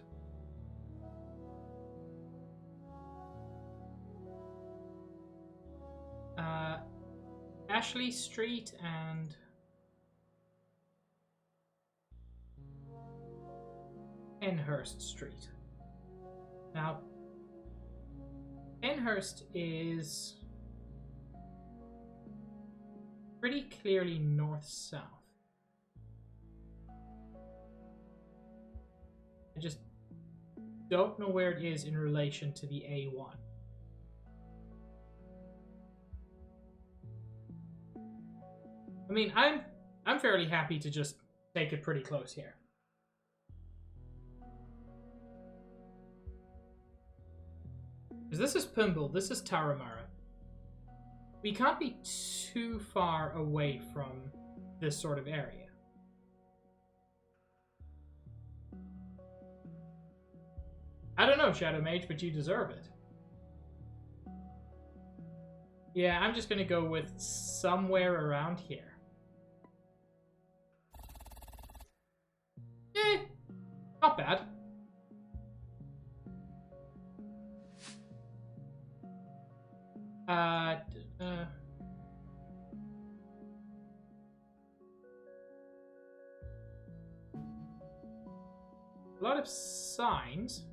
Ashley Street and... Penhurst Street. Now, Penhurst is pretty clearly north-south. I just don't know where it is in relation to the A1. I mean, I'm fairly happy to just take it pretty close here. Because this is Pimble, this is Taramara. We can't be too far away from this sort of area. I don't know, Shadow Mage, but you deserve it. Yeah, I'm just gonna go with somewhere around here. Not bad. A lot of signs.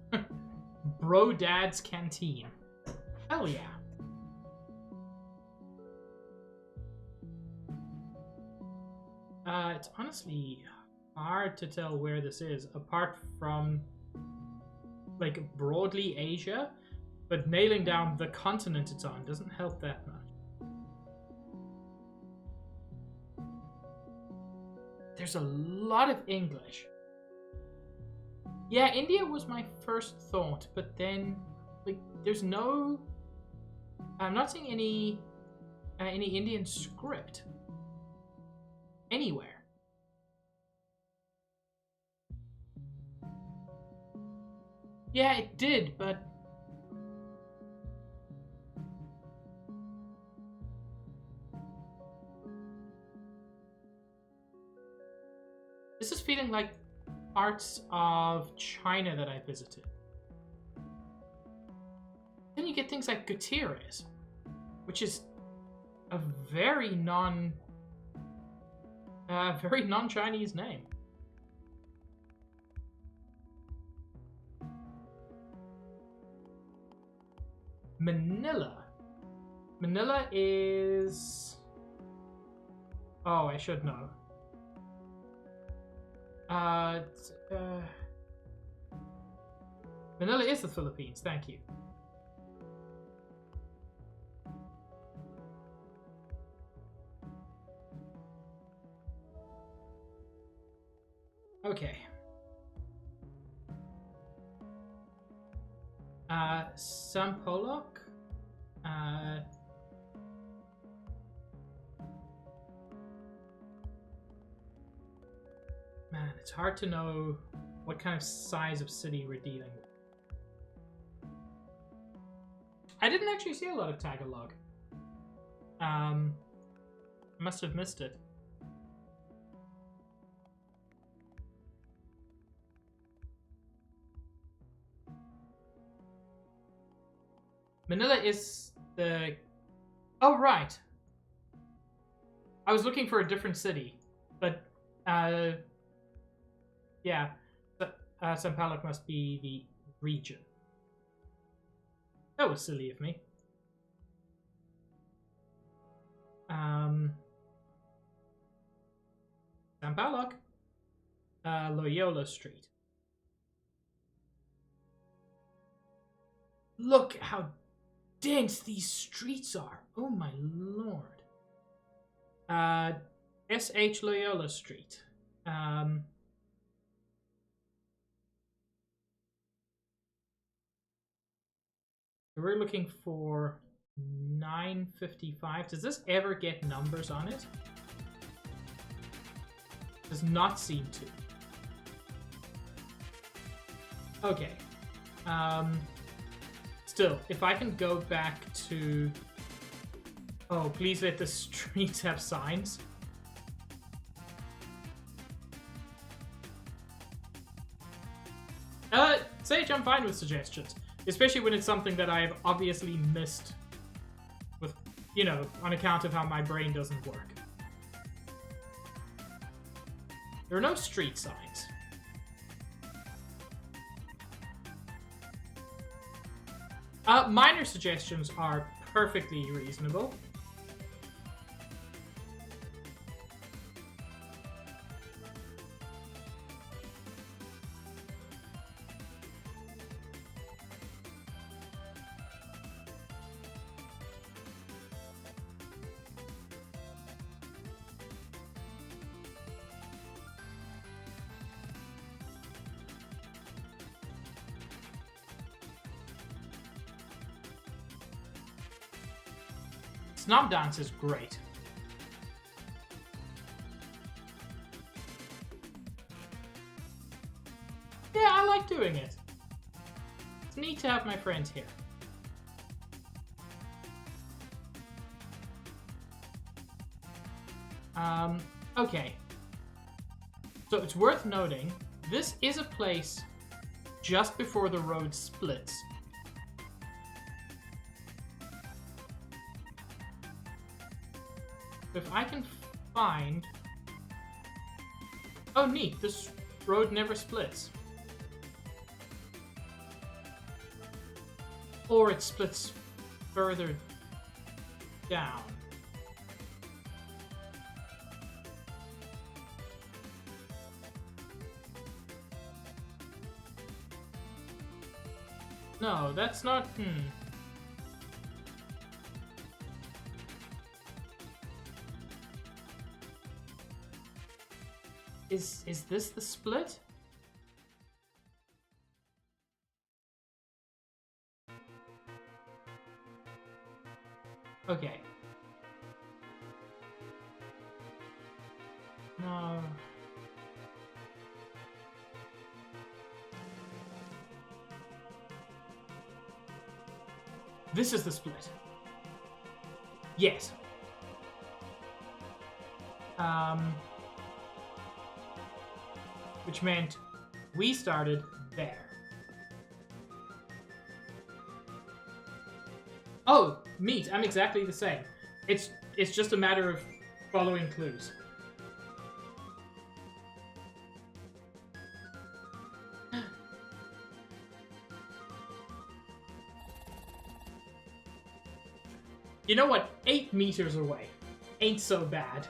Bro Dad's Canteen. Hell yeah. It's honestly hard to tell where this is, apart from, like, broadly Asia, but nailing down the continent it's on doesn't help that much. There's a lot of English. Yeah, India was my first thought, but then, like, there's no... I'm not seeing any Indian script anywhere. Yeah, it did, but... This is feeling like parts of China that I visited. Then you get things like Gutierrez, which is a very non-Chinese name. Manila. Manila is... Oh, I should know. Manila is the Philippines, thank you. Okay. Sampolok? Man, it's hard to know what kind of size of city we're dealing with. I didn't actually see a lot of Tagalog. I must have missed it. Manila is the... Oh, right. I was looking for a different city, but, yeah. Sampaloc must be the region. That was silly of me. Sampaloc. Loyola Street. Look how dense these streets are. Oh my lord. SH Loyola Street. We're looking for 955. Does this ever get numbers on it? Does not seem to. Okay. Still, if I can go back to... Oh, please let the streets have signs. Sage, I'm fine with suggestions. Especially when it's something that I've obviously missed with, you know, on account of how my brain doesn't work. There are no street signs. Minor suggestions are perfectly reasonable. Snob Dance is great. Yeah, I like doing it. It's neat to have my friends here. Okay. So it's worth noting, this is a place just before the road splits. If I can find... Oh, neat. This road never splits. Or it splits further down. No, that's not... Is this the split? Okay. No. This is the split. Yes. Which meant we started there. Oh, meat. I'm exactly the same. It's just a matter of following clues. You know what? 8 meters away. Ain't so bad.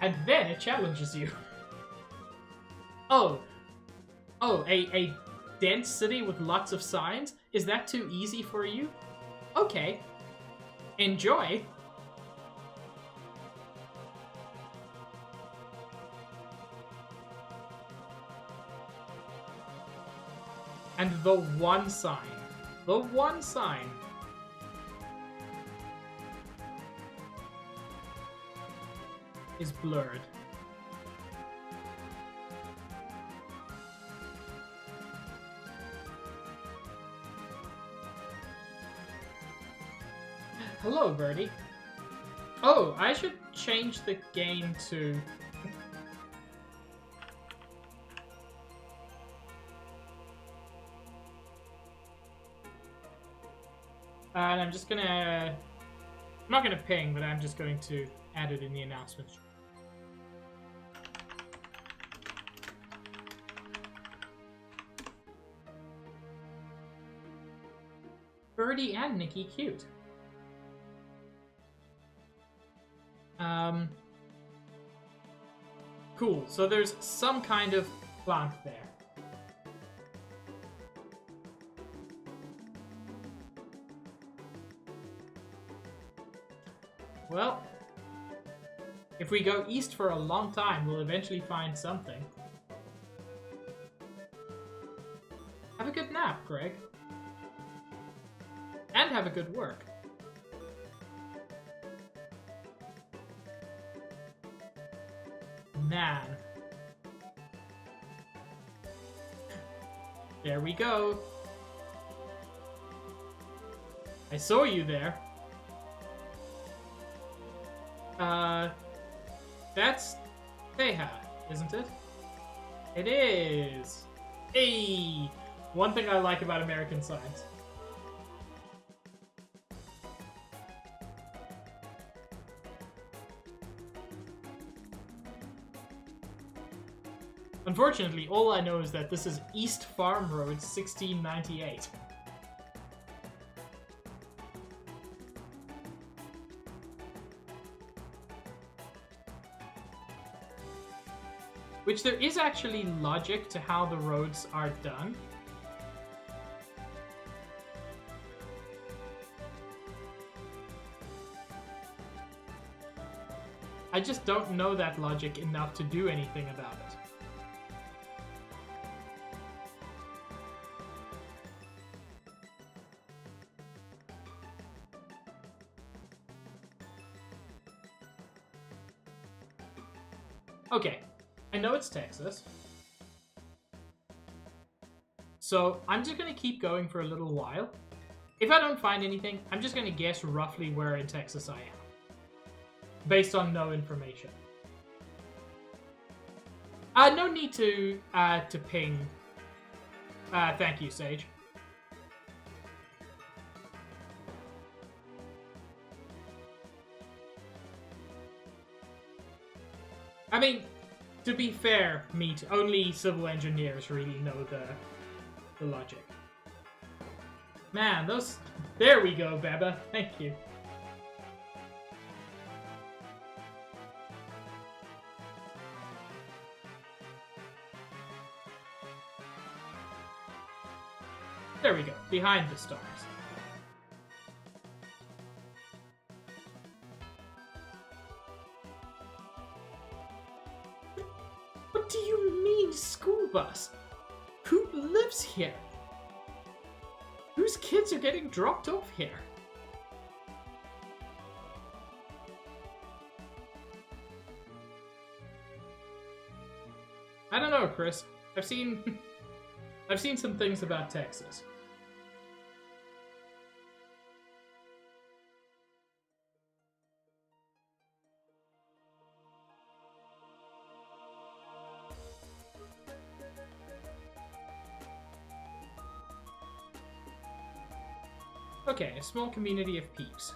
And then it challenges you. Oh, a dense city with lots of signs? Is that too easy for you? Okay. Enjoy. And the one sign is blurred. Hello, Birdie. Oh, I should change the game to... and I'm just gonna... I'm not gonna ping, but I'm just going to add it in the announcements. Birdie and Nikki cute. Cool. So there's some kind of plant there. Well, if we go east for a long time, we'll eventually find something. Have a good nap, Greg. And have a good work. Man. There we go. I saw you there. That's Teha, isn't it? It is. Hey! One thing I like about American science. Unfortunately, all I know is that this is East Farm Road 1698. Which there is actually logic to how the roads are done. I just don't know that logic enough to do anything about it. Okay, I know it's Texas. So I'm just going to keep going for a little while. If I don't find anything, I'm just going to guess roughly where in Texas I am. Based on no information. No need to ping. Thank you, Sage. I mean, to be fair, Meat, only civil engineers really know the logic. Man, those... There we go, Beba. Thank you. There we go. Behind the stars. What do you mean, school bus? Who lives here? Whose kids are getting dropped off here? I don't know, Chris. I've seen some things about Texas. Okay, a small community of peeps.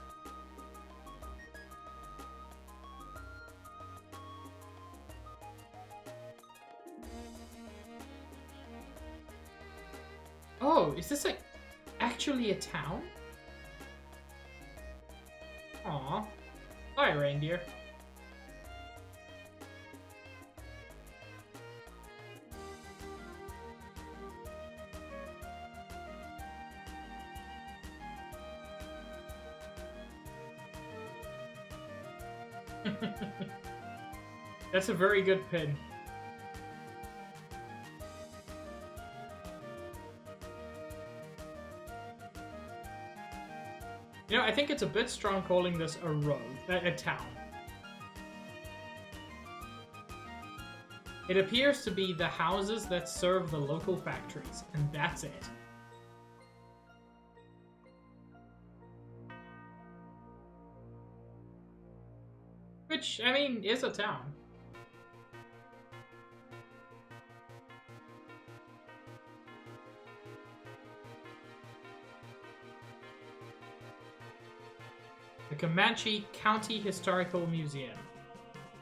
Oh, is this like actually a town? Aw. Hi, reindeer. That's a very good pin. You know, I think it's a bit strong calling this a road, a town. It appears to be the houses that serve the local factories, and that's it. Which, I mean, is a town. The Comanche County Historical Museum.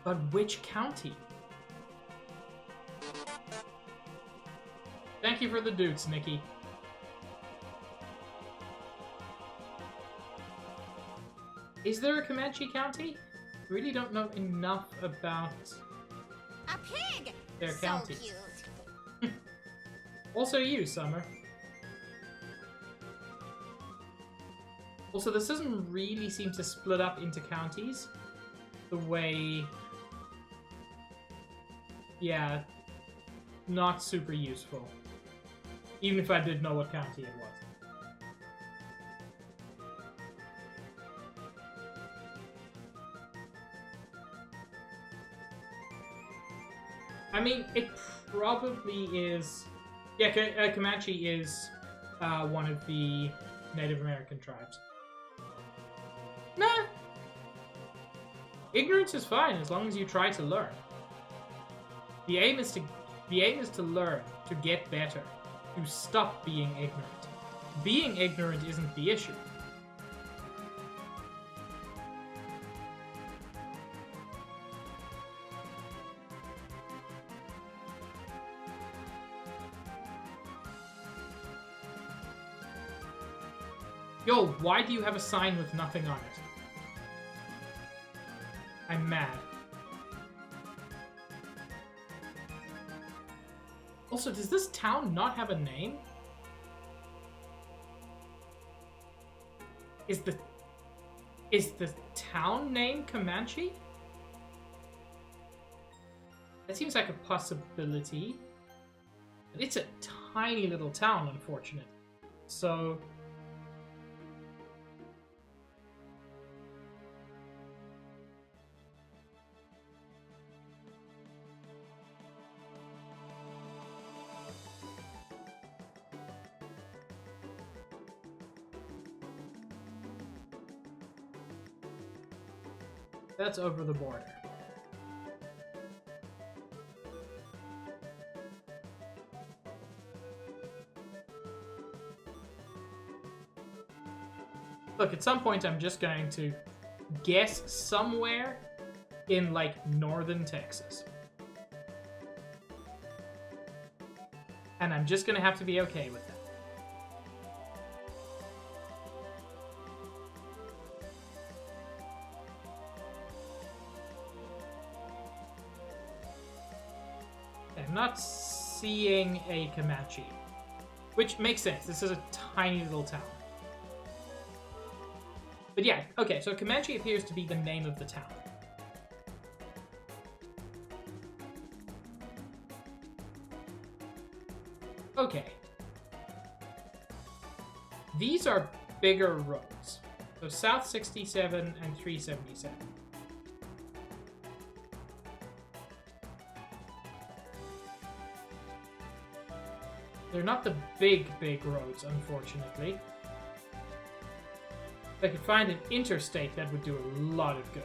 But which county? Thank you for the dudes, Nikki. Is there a Comanche County? Really don't know enough about A pig! their So counties. cute. Also you, Summer. Also, this doesn't really seem to split up into counties the way... Yeah, not super useful. Even if I did know what county it was. I mean, it probably is... Yeah, Comanche is one of the Native American tribes. Nah. Ignorance is fine as long as you try to learn. The aim is to learn, to get better, to stop being ignorant. Being ignorant isn't the issue. Yo, why do you have a sign with nothing on it? I'm mad. Also, does this town not have a name? Is the town name Comanche? That seems like a possibility. But it's a tiny little town, unfortunately. So... That's over the border. Look, at some point I'm just going to guess somewhere in, like, northern Texas. And I'm just gonna have to be okay with that. I'm not seeing a Comanche. Which makes sense. This is a tiny little town. But yeah, okay, so Comanche appears to be the name of the town. Okay. These are bigger roads. So South 67 and 377. They're not the big roads, unfortunately. If I could find an interstate, that would do a lot of good.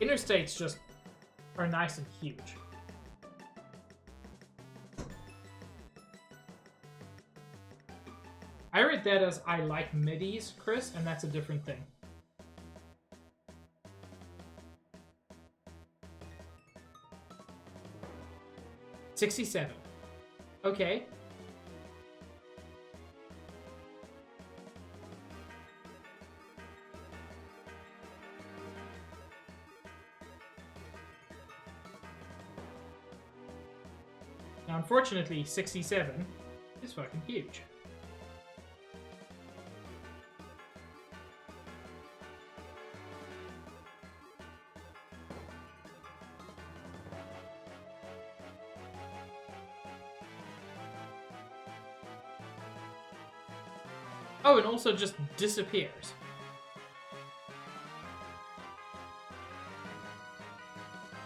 Interstates just are nice and huge. I read that as I like middies, Chris, and that's a different thing. $67. Okay. Now, unfortunately, 67 is fucking huge. Oh, and also just disappears.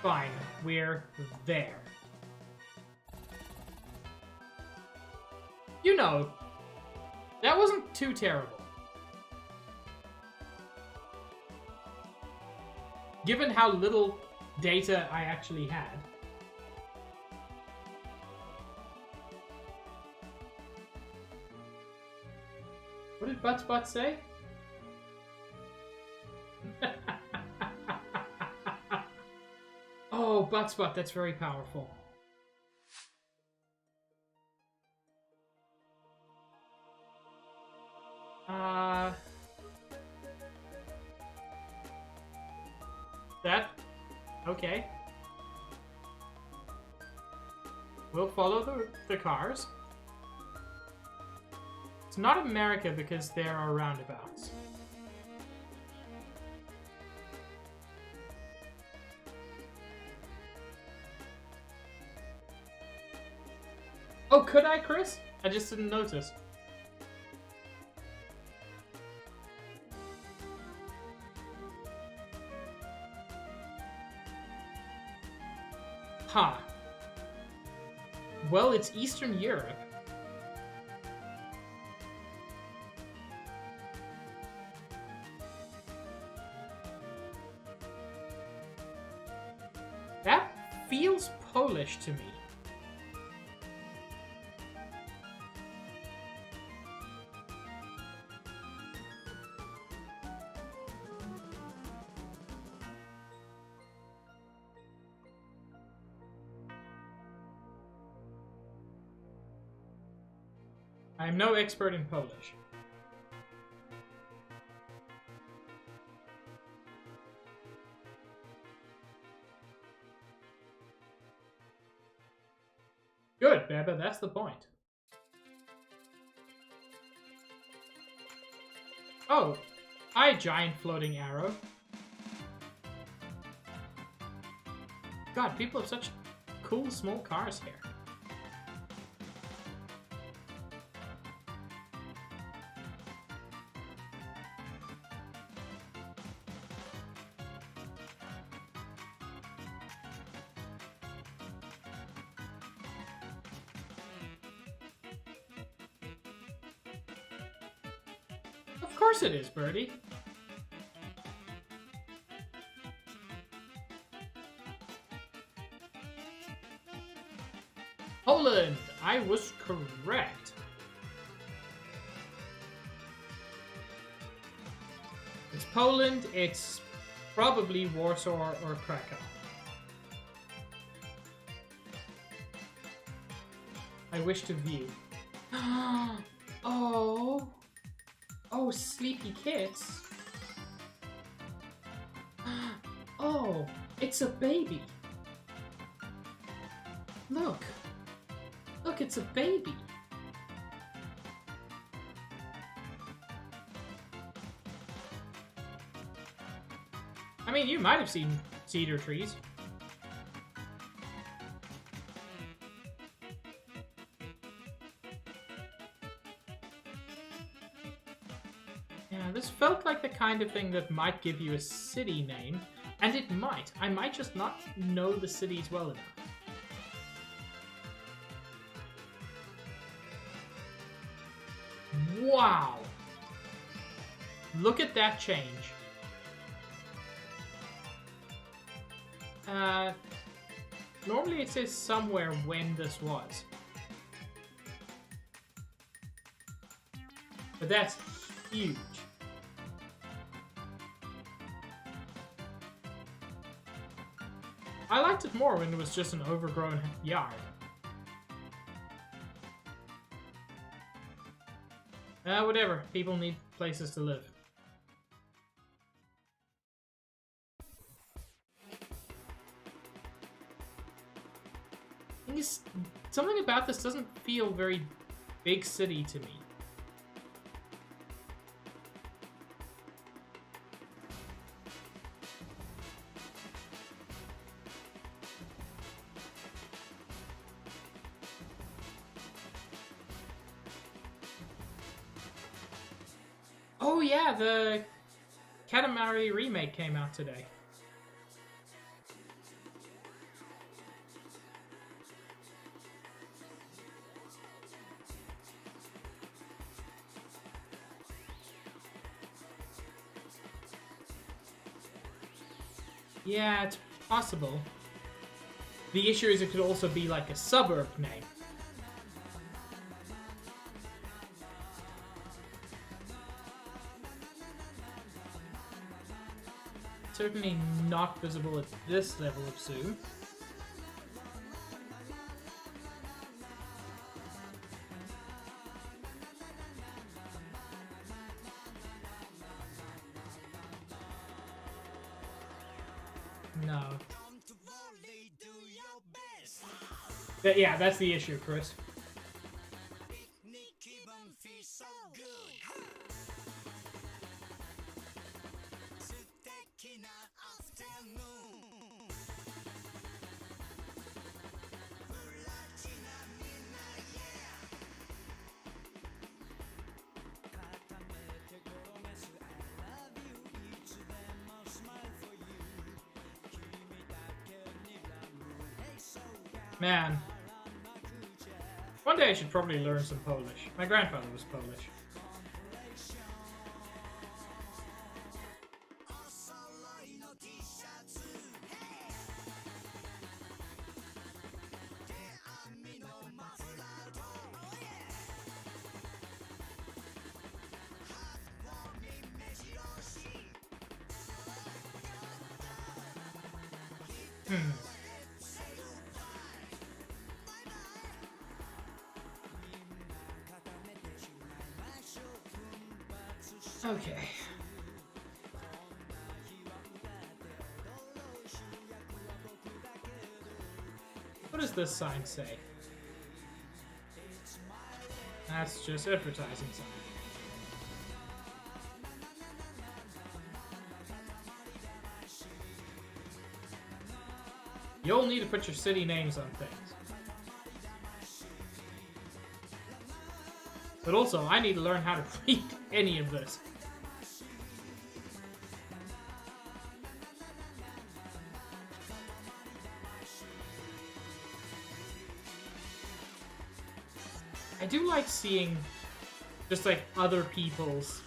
Fine, we're there. You know, that wasn't too terrible. Given how little data I actually had. What did Butts say? Oh, Butts, that's very powerful. That? Okay. We'll follow the cars. It's not America because there are roundabouts. Oh, could I, Chris? I just didn't notice. Huh. Well, it's Eastern Europe. That feels Polish to me. I am no expert in Polish. Good, Beba, that's the point. Oh, hi, giant floating arrow. God, people have such cool small cars here. Of course it is, Birdie. Poland! I was correct. It's Poland, it's probably Warsaw or Krakow. I wish to view. Oh! Oh, sleepy kids. Oh, it's a baby. Look. Look, it's a baby. I mean, you might have seen cedar trees. Yeah, this felt like the kind of thing that might give you a city name, and it might. I might just not know the cities well enough. Wow! Look at that change. Normally it says somewhere when this was. But that's huge. I liked it more when it was just an overgrown yard. Whatever. People need places to live. Something about this doesn't feel very big city to me. Oh yeah, the Katamari remake came out today. Yeah, it's possible. The issue is it could also be like a suburb name. Certainly not visible at this level of zoom. No. But yeah, that's the issue, Chris. Man. One day I should probably learn some Polish. My grandfather was Polish. Okay. What does this sign say? That's just advertising sign. You'll need to put your city names on things. But also, I need to learn how to read any of this. I do like seeing just like other people's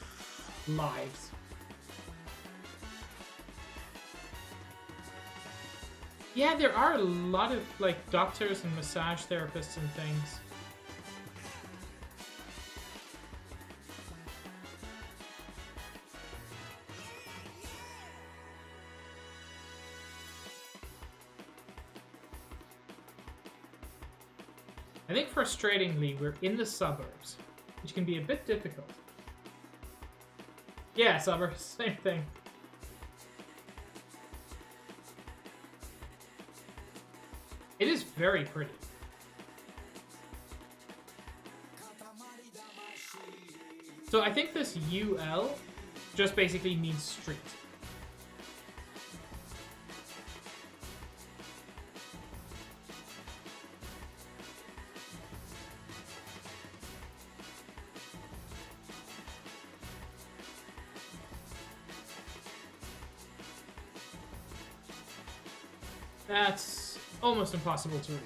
lives. Yeah, there are a lot of like doctors and massage therapists and things. I think frustratingly, we're in the suburbs, which can be a bit difficult. Yeah, suburbs, same thing. It is very pretty. So I think this UL just basically means street. That's almost impossible to read.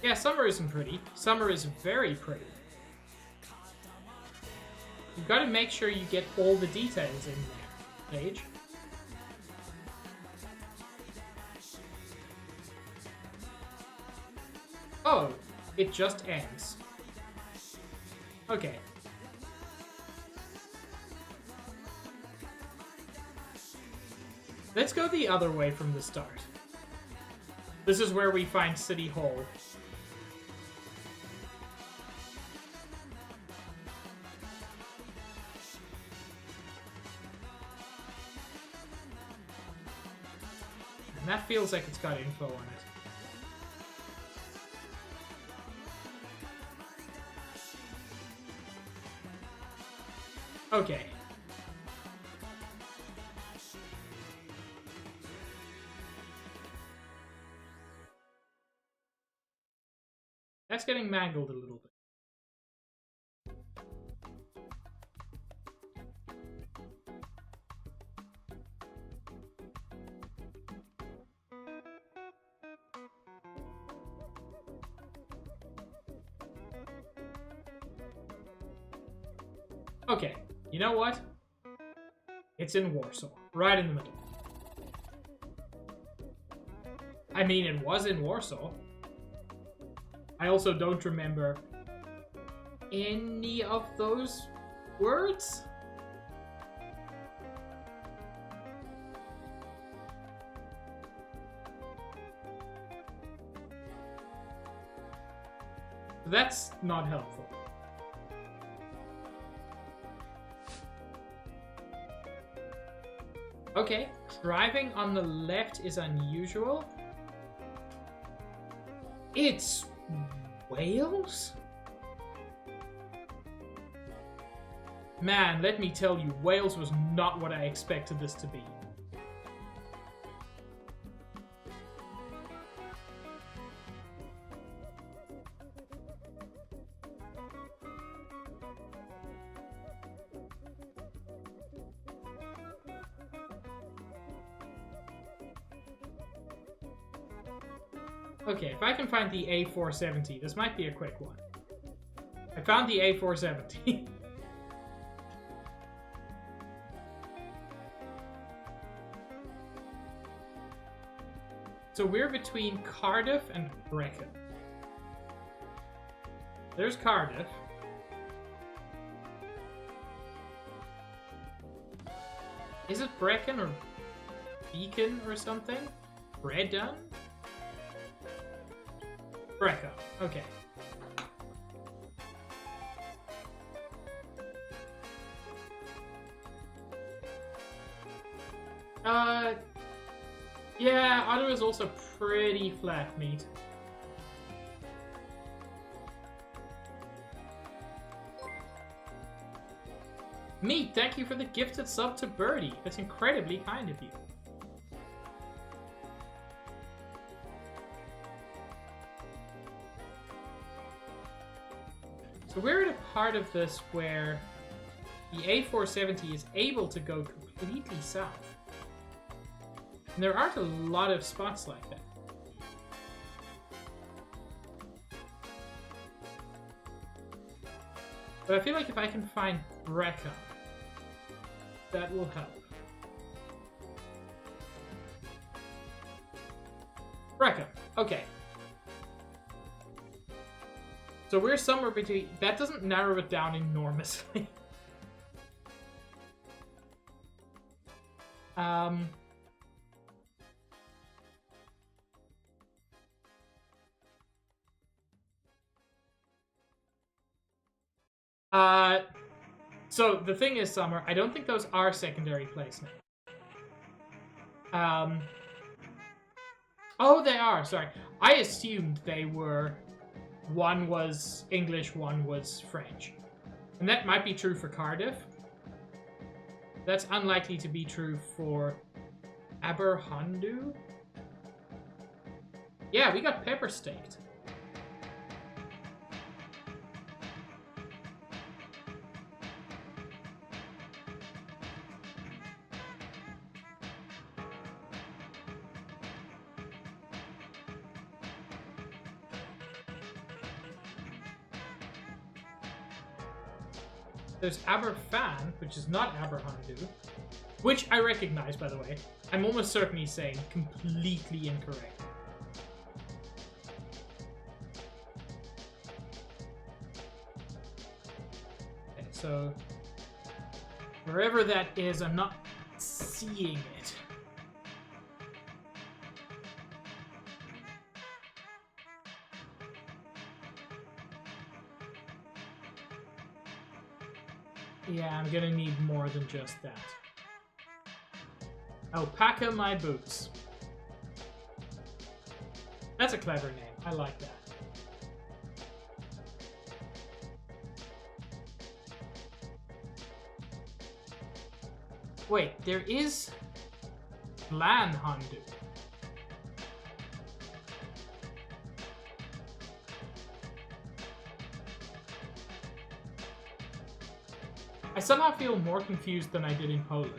Yeah, summer isn't pretty. Summer is very pretty. You've got to make sure you get all the details in there, Paige. Oh, it just ends. Okay. Let's go the other way from the start. This is where we find City Hall. And that feels like it's got info on it. Okay. That's getting mangled a little bit. Okay, you know what? It's in Warsaw, right in the middle. I mean, it was in Warsaw. I also don't remember any of those words. That's not helpful. Okay, driving on the left is unusual. It's Wales? Man, let me tell you, Wales was not what I expected this to be. Okay, if I can find the A470, this might be a quick one. I found the A470. So we're between Cardiff and Brecon. There's Cardiff. Is it Brecon or Beacon or something? Bredon? Brecon, okay. Yeah, Ottawa is also pretty flat meat. Meat, thank you for the gifted sub to Birdie. That's incredibly kind of you. So we're at a part of this where the A470 is able to go completely south. And there aren't a lot of spots like that. But I feel like if I can find Brecon, that will help. Brecon. Okay. So we're somewhere between... That doesn't narrow it down enormously. So the thing is, Summer, I don't think those are secondary placement. Oh, they are. Sorry. I assumed they were... One was English, one was French. And that might be true for Cardiff. That's unlikely to be true for Aberhondu. Yeah, we got pepper staked. There's Aberfan, which is not Aberhondu, which I recognize, by the way. I'm almost certainly saying completely incorrect. Okay, so wherever that is, I'm not seeing it. Yeah, I'm gonna need more than just that. Alpaca my boots. That's a clever name. I like that. Wait, there is Blanhondu. I somehow feel more confused than I did in Poland.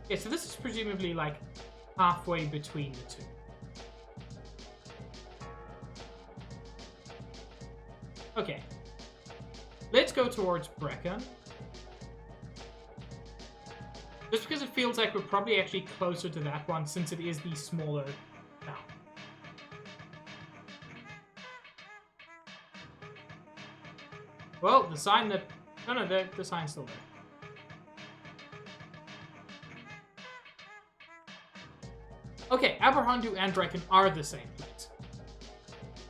Okay, so this is presumably like halfway between the two. Okay. Let's go towards Brecon. Just because it feels like we're probably actually closer to that one since it is the smaller town. Well, the sign that... Oh no, the sign's still there. Okay, Aberhondu and Brecon are the same place.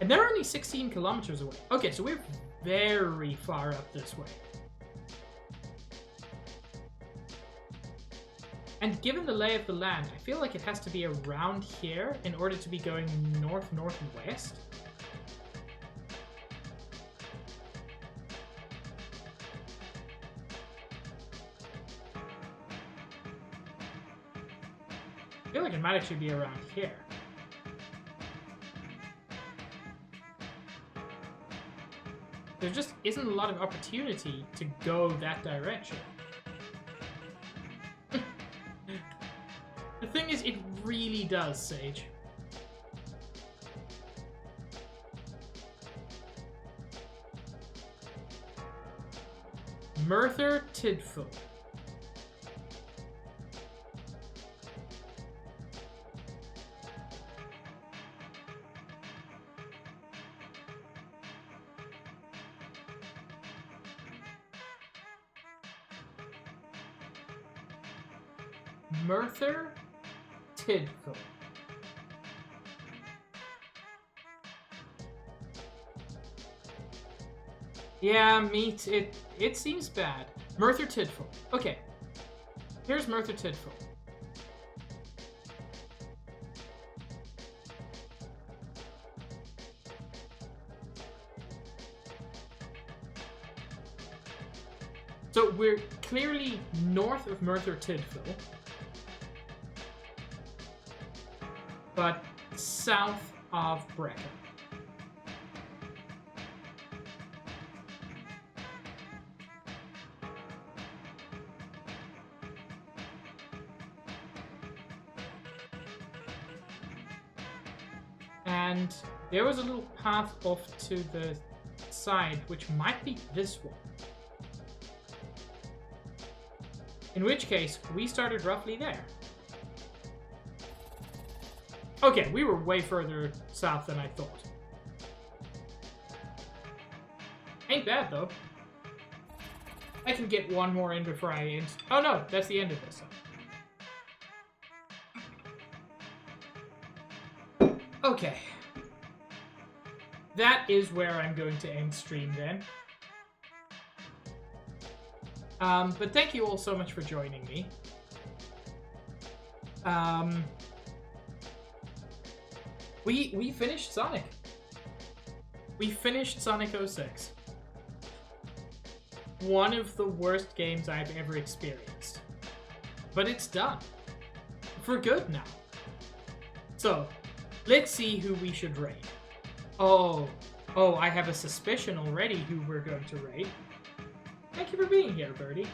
And they're only 16 kilometers away. Okay, so we're very far up this way. And given the lay of the land, I feel like it has to be around here in order to be going north, north, and west. I feel like it might actually be around here. There just isn't a lot of opportunity to go that direction. The thing is, it really does, Sage. Merthyr Tydfil. Merthyr Tydfil. Yeah, meat. It seems bad. Merthyr Tydfil. Okay. Here's Merthyr Tydfil. So we're clearly north of Merthyr Tydfil, but south of Brecon. And there was a little path off to the side, which might be this one. In which case, we started roughly there. Okay, we were way further south than I thought. Ain't bad, though. I can get one more in before I end. Oh no, that's the end of this. Okay. That is where I'm going to end stream then. But thank you all so much for joining me. We finished Sonic. We finished Sonic 06. One of the worst games I've ever experienced. But it's done. For good now. So, let's see who we should raid. Oh, I have a suspicion already who we're going to raid. Thank you for being here, Birdie.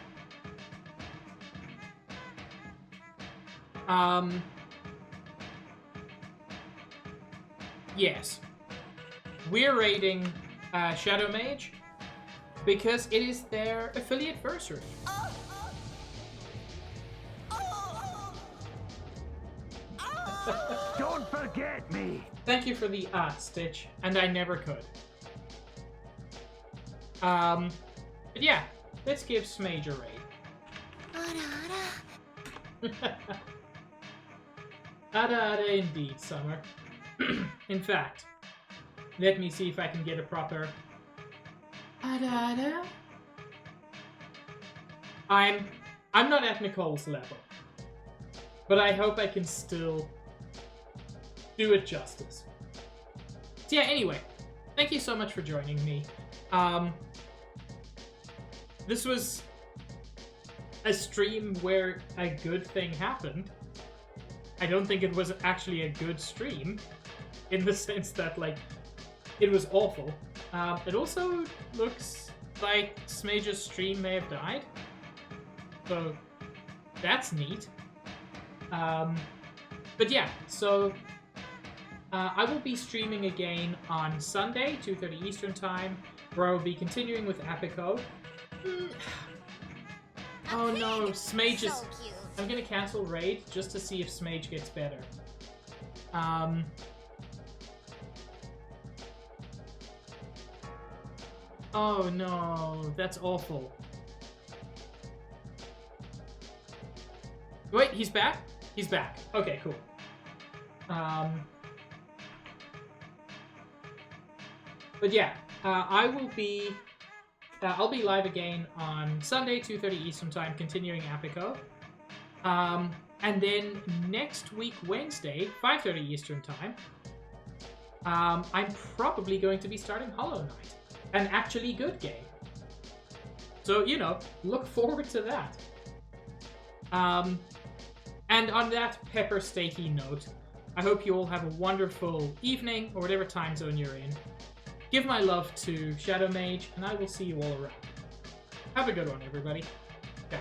Yes. We're raiding Shadow Mage because it is their affiliate anniversary. Don't forget me! Thank you for the Stitch, and I never could. But yeah, let's give Smage a raid. Ada indeed, Summer. In fact, let me see if I can get a proper Ada. I'm not at Nicole's level, but I hope I can still do it justice. So yeah, anyway, thank you so much for joining me. This was a stream where a good thing happened. I don't think it was actually a good stream, in the sense that, like, it was awful. It also looks like Smage's stream may have died. So, that's neat. But yeah, so I will be streaming again on Sunday, 2:30 Eastern Time, where I will be continuing with Apico. Oh no, Smage is... I'm gonna cancel Raid just to see if Smage gets better. Oh no, that's awful. Wait, he's back? He's back. Okay, cool. But yeah, I'll be live again on Sunday, 2:30 Eastern Time, continuing Apico. And then next week, Wednesday, 5:30 Eastern Time, I'm probably going to be starting Hollow Knight, an actually good game. So, you know, look forward to that. And on that pepper steaky note, I hope you all have a wonderful evening, or whatever time zone you're in. Give my love to Shadow Mage, and I will see you all around. Have a good one, everybody. Ciao.